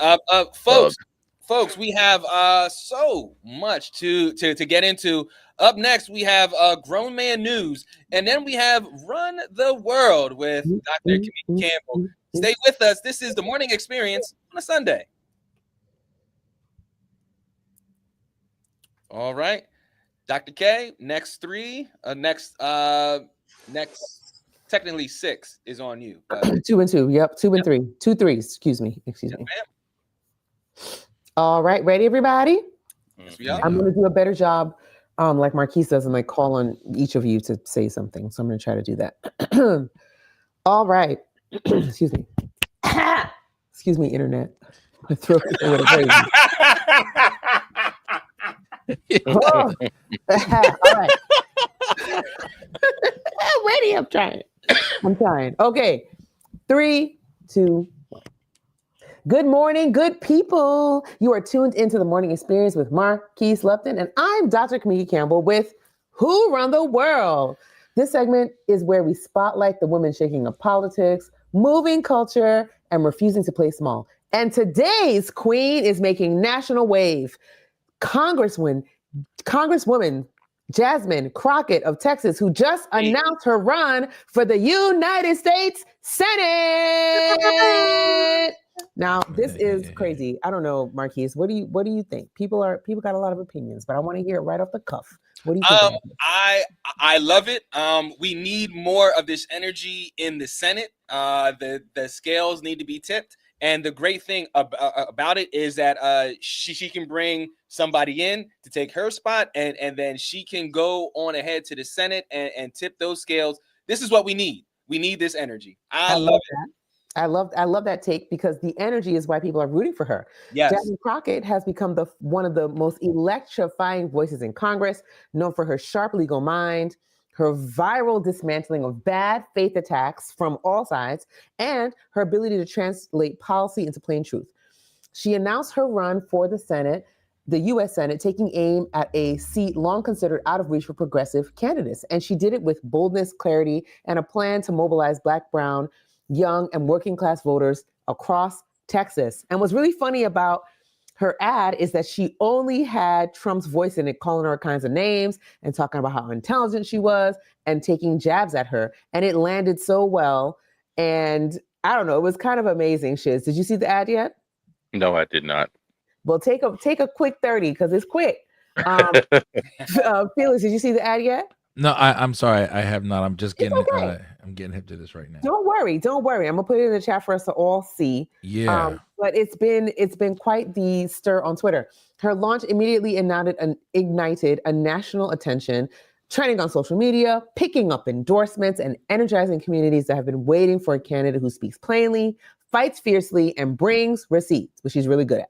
Folks, we have so much to get into. Up next, we have Grown Man News, and then we have Run the World with Dr. Kimmy Campbell. Stay with us. This is the Morning Experience on a Sunday. All right, Dr. K. Next technically 6 is on you. 2 and 2. Yep, 2 and 3. 2 3s. Excuse me. Ma'am. All right, ready, everybody? Yeah. I'm going to do a better job, like Marquise does, and like call on each of you to say something. So I'm going to try to do that. All right. Excuse me. Excuse me, internet. My throat is a little crazy. All right. Ready? I'm trying. Okay. 3, 2, 1. Good morning, good people. You are tuned into the Morning Experience with Marquise Lupton, and I'm Dr. Kamika Campbell with Who Run the World? This segment is where we spotlight the women shaking up politics, moving culture, and refusing to play small. And today's queen is making national wave. Congresswoman Jasmine Crockett of Texas, who just announced her run for the United States Senate. Now, this is crazy. I don't know, Marquise. What do you think? People got a lot of opinions, but I want to hear it right off the cuff. What do you think? I love it. We need more of this energy in the Senate. The scales need to be tipped. And the great thing about it is that she can bring somebody in to take her spot, and then she can go on ahead to the Senate and tip those scales. This is what we need. We need this energy. I love it. That. I love that take, because the energy is why people are rooting for her. Yes. Jasmine Crockett has become one of the most electrifying voices in Congress, known for her sharp legal mind, her viral dismantling of bad faith attacks from all sides, and her ability to translate policy into plain truth. She announced her run for the Senate, the U.S. Senate, taking aim at a seat long considered out of reach for progressive candidates. And she did it with boldness, clarity, and a plan to mobilize Black, brown, young, and working class voters across Texas. And what's really funny about her ad is that she only had Trump's voice in it, calling her all kinds of names and talking about how intelligent she was and taking jabs at her. And it landed so well. And I don't know, it was kind of amazing, Shiz. Did you see the ad yet? No, I did not. Well, take a quick 30, because it's quick. Felix, did you see the ad yet? No, I'm sorry, I have not. I'm just getting okay. I'm getting hip to this right now. Don't worry. I'm gonna put it in the chat for us to all see. Yeah. But it's been quite the stir on Twitter. Her launch immediately ignited a national attention, trending on social media, picking up endorsements, and energizing communities that have been waiting for a candidate who speaks plainly, fights fiercely, and brings receipts, which she's really good at.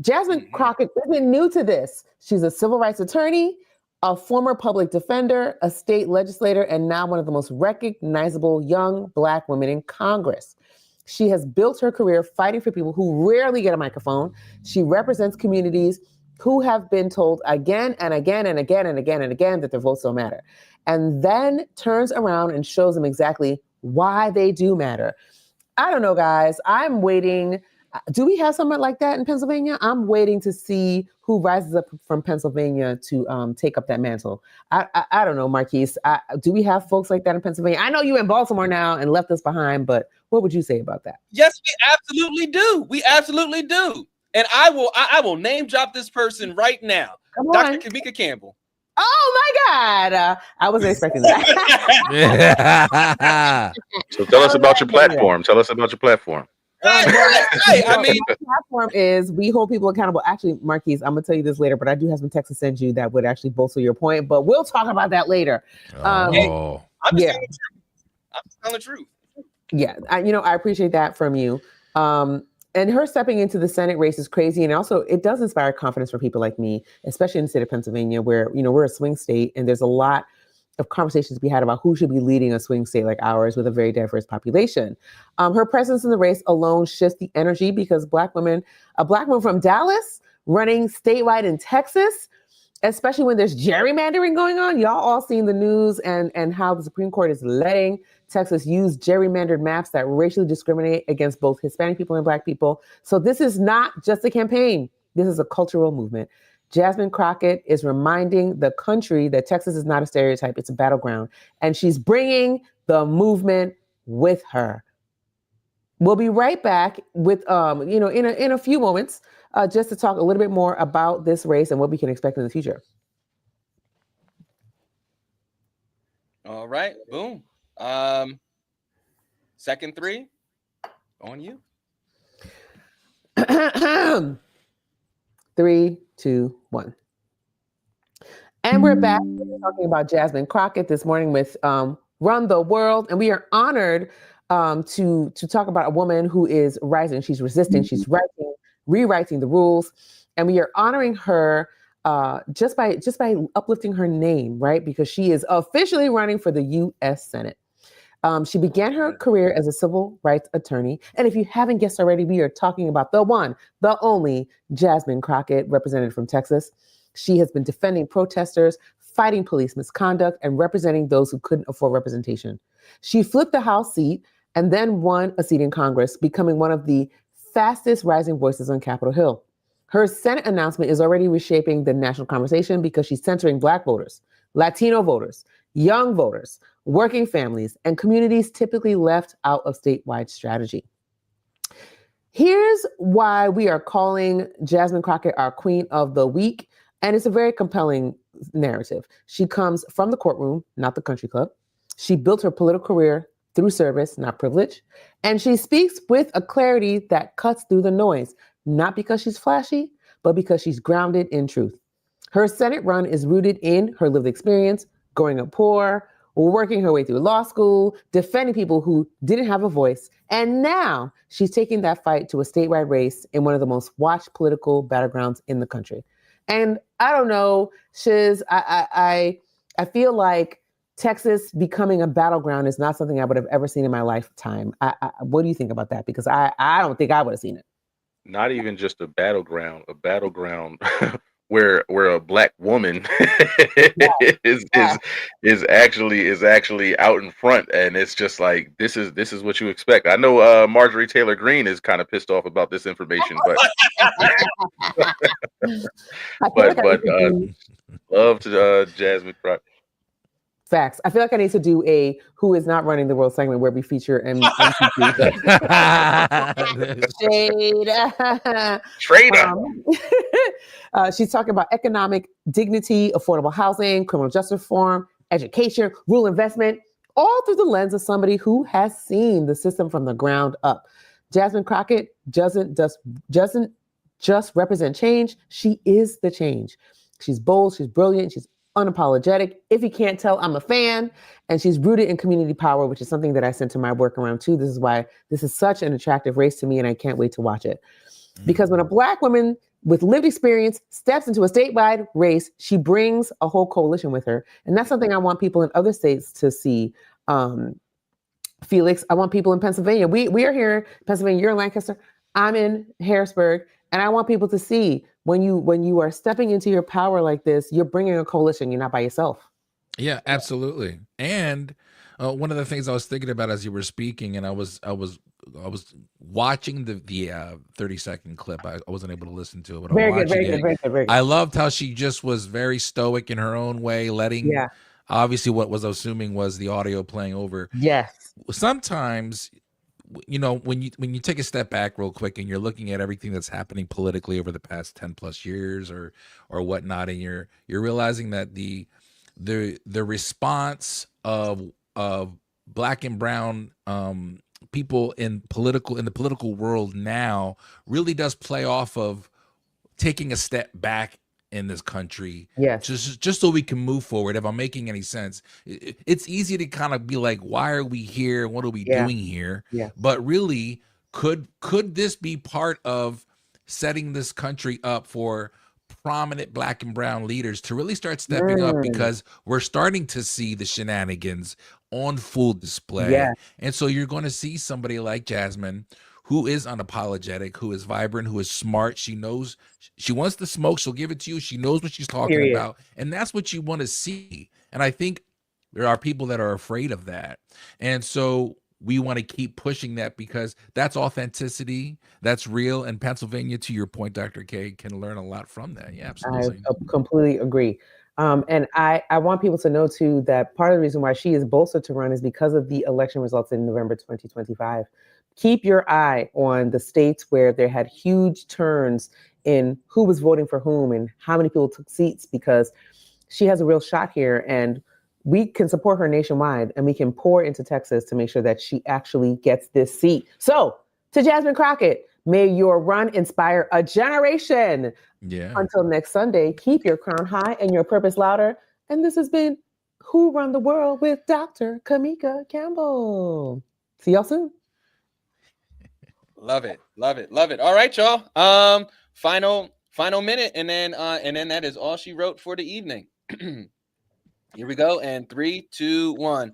Jasmine Crockett isn't new to this. She's a civil rights attorney, a former public defender, a state legislator, and now one of the most recognizable young Black women in Congress. She has built her career fighting for people who rarely get a microphone. She represents communities who have been told again and again and again and again and again that their votes don't matter, and then turns around and shows them exactly why they do matter. I don't know, guys. I'm waiting. Do we have someone like that in Pennsylvania? I'm waiting to see who rises up from Pennsylvania to take up that mantle. I don't know, Marquise. Do we have folks like that in Pennsylvania? I know you're in Baltimore now and left us behind, but what would you say about that? Yes, we absolutely do. We absolutely do. And I will name drop this person right now. Dr. Kamika Campbell. Oh my God. I wasn't expecting that. So tell us about your platform. Tell us about your platform. Right. I mean, my platform is we hold people accountable. Actually, Marquise, I'm gonna tell you this later, but I do have some text to send you that would actually bolster your point. But we'll talk about that later. I'm just telling the truth. Yeah, I appreciate that from you. And her stepping into the Senate race is crazy, and also it does inspire confidence for people like me, especially in the state of Pennsylvania, where we're a swing state, and there's a lot of conversations to be had about who should be leading a swing state like ours with a very diverse population. Her presence in the race alone shifts the energy, because a Black woman from Dallas running statewide in Texas, especially when there's gerrymandering going on. Y'all all seen the news and how the Supreme Court is letting Texas use gerrymandered maps that racially discriminate against both Hispanic people and Black people. So this is not just a campaign. This is a cultural movement. Jasmine Crockett is reminding the country that Texas is not a stereotype, it's a battleground. And she's bringing the movement with her. We'll be right back with, in a few moments, just to talk a little bit more about this race and what we can expect in the future. All right, boom. Second three, on you. 3, 2, 1. And we're back. We're talking about Jasmine Crockett this morning with Run the World. And we are honored to talk about a woman who is rising. She's resisting. She's rewriting the rules. And we are honoring her just by uplifting her name, right? Because she is officially running for the U.S. Senate. She began her career as a civil rights attorney. And if you haven't guessed already, we are talking about the one, the only Jasmine Crockett, representative from Texas. She has been defending protesters, fighting police misconduct, and representing those who couldn't afford representation. She flipped the House seat and then won a seat in Congress, becoming one of the fastest rising voices on Capitol Hill. Her Senate announcement is already reshaping the national conversation because she's centering Black voters, Latino voters, young voters, working families, and communities typically left out of statewide strategy. Here's why we are calling Jasmine Crockett our Queen of the Week, and it's a very compelling narrative. She comes from the courtroom, not the country club. She built her political career through service, not privilege. And she speaks with a clarity that cuts through the noise, not because she's flashy, but because she's grounded in truth. Her Senate run is rooted in her lived experience, growing up poor, working her way through law school, defending people who didn't have a voice. And now she's taking that fight to a statewide race in one of the most watched political battlegrounds in the country. And I don't know, Shiz, I feel like Texas becoming a battleground is not something I would have ever seen in my lifetime. What do you think about that? Because I don't think I would have seen it. Not even just a battleground where a Black woman is actually out in front, and it's just like this is what you expect. I know Marjorie Taylor Greene is kind of pissed off about this information, but love to Jasmine Crockett. Facts. I feel like I need to do a "Who is not running the world" segment where we feature Trader. She's talking about economic dignity, affordable housing, criminal justice reform, education, rural investment, all through the lens of somebody who has seen the system from the ground up. Jasmine Crockett doesn't just represent change. She is the change. She's bold. She's brilliant. She's unapologetic. If you can't tell, I'm a fan. And she's rooted in community power, which is something that I center my work around too. This is why this is such an attractive race to me, and I can't wait to watch it. Because when a Black woman with lived experience steps into a statewide race, she brings a whole coalition with her. And that's something I want people in other states to see. Felix, I want people in Pennsylvania. We are here in Pennsylvania. You're in Lancaster. I'm in Harrisburg. And I want people to see when you are stepping into your power like this, you're bringing a coalition. You're not by yourself. Yeah, absolutely. And one of the things I was thinking about as you were speaking, and I was watching the 30-second clip. I wasn't able to listen to it, but Very good. I loved how she just was very stoic in her own way, letting obviously what was assuming was the audio playing over. Yes. Sometimes, you know, when you take a step back real quick and you're looking at everything that's happening politically over the past 10 plus years or whatnot, and you're realizing that the response of Black and brown people in the political world now really does play off of taking a step back in this country, just so we can move forward. If I'm making any sense, it's easy to kind of be like, why are we here? What are we doing here? But really, could this be part of setting this country up for prominent Black and brown leaders to really start stepping up, because we're starting to see the shenanigans on full display. And so you're going to see somebody like Jasmine, who is unapologetic, who is vibrant, who is smart. She knows she wants the smoke. She'll give it to you. She knows what she's talking about. And that's what you want to see. And I think there are people that are afraid of that. And so we want to keep pushing that, because that's authenticity. That's real. And Pennsylvania, to your point, Dr. K, can learn a lot from that. Yeah, absolutely. I completely agree. And I want people to know too that part of the reason why she is bolstered to run is because of the election results in November 2025. Keep your eye on the states where there had huge turns in who was voting for whom and how many people took seats, because she has a real shot here, and we can support her nationwide, and we can pour into Texas to make sure that she actually gets this seat. So to Jasmine Crockett, may your run inspire a generation. Yeah. Until next Sunday, keep your crown high and your purpose louder. And this has been Who Run the World with Dr. Kamika Campbell. See y'all soon. Love it. All right, y'all. Final minute, and then that is all she wrote for the evening. Here we go. And 3, 2, 1.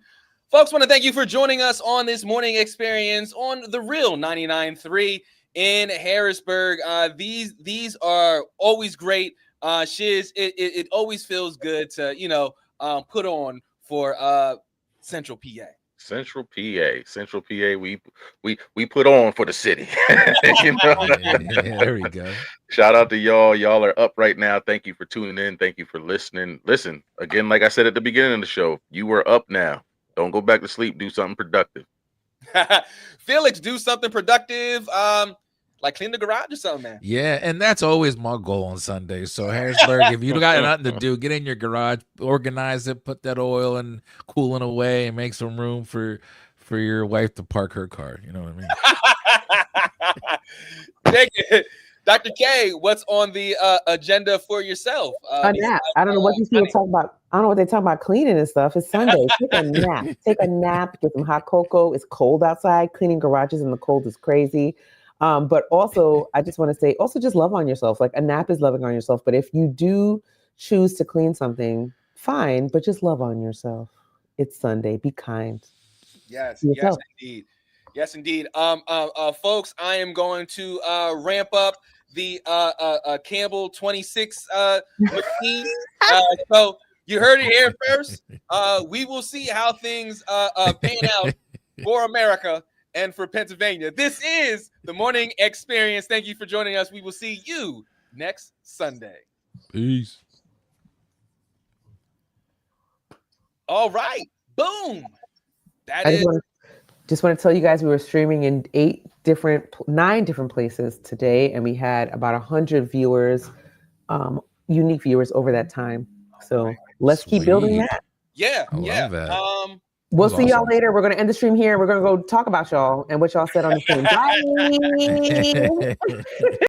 Folks, want to thank you for joining us on this morning experience on the Real 99.3 in Harrisburg. These are always great. Shiz, it always feels good to, put on for Central PA. Central PA. We put on for the city. You know? Yeah, there we go. Shout out to y'all. Y'all are up right now. Thank you for tuning in. Thank you for listening. Listen, again, like I said at the beginning of the show, you were up now. Don't go back to sleep. Do something productive. Felix, do something productive. Like clean the garage or something, man. Yeah, and that's always my goal on Sundays. So Harrisburg, if you got nothing to do, get in your garage, organize it, put that oil and coolant away, and make some room for your wife to park her car. You know what I mean? Thank you. Dr. K, what's on the agenda for yourself? A nap. I don't know what these people talk about. I don't know what they talk about cleaning and stuff. It's Sunday. Take a nap. Take a nap. Get some hot cocoa. It's cold outside. Cleaning garages in the cold is crazy. But also, I just want to say, also just love on yourself. Like a nap is loving on yourself. But if you do choose to clean something, fine. But just love on yourself. It's Sunday. Be kind. Yes, indeed. Yes, indeed. Folks, I am going to ramp up the Campbell 26 machine. So you heard it here first. We will see how things pan out for America and for Pennsylvania. This is the Morning Experience. Thank you for joining us. We will see you next Sunday. Peace. All right. Boom. Just want to tell you guys we were streaming in 9 different places today, and we had about 100 viewers, unique viewers over that time. So let's keep building that. Yeah, I love that. We'll see y'all later. We're going to end the stream here. We're going to go talk about y'all and what y'all said on the stream. Bye.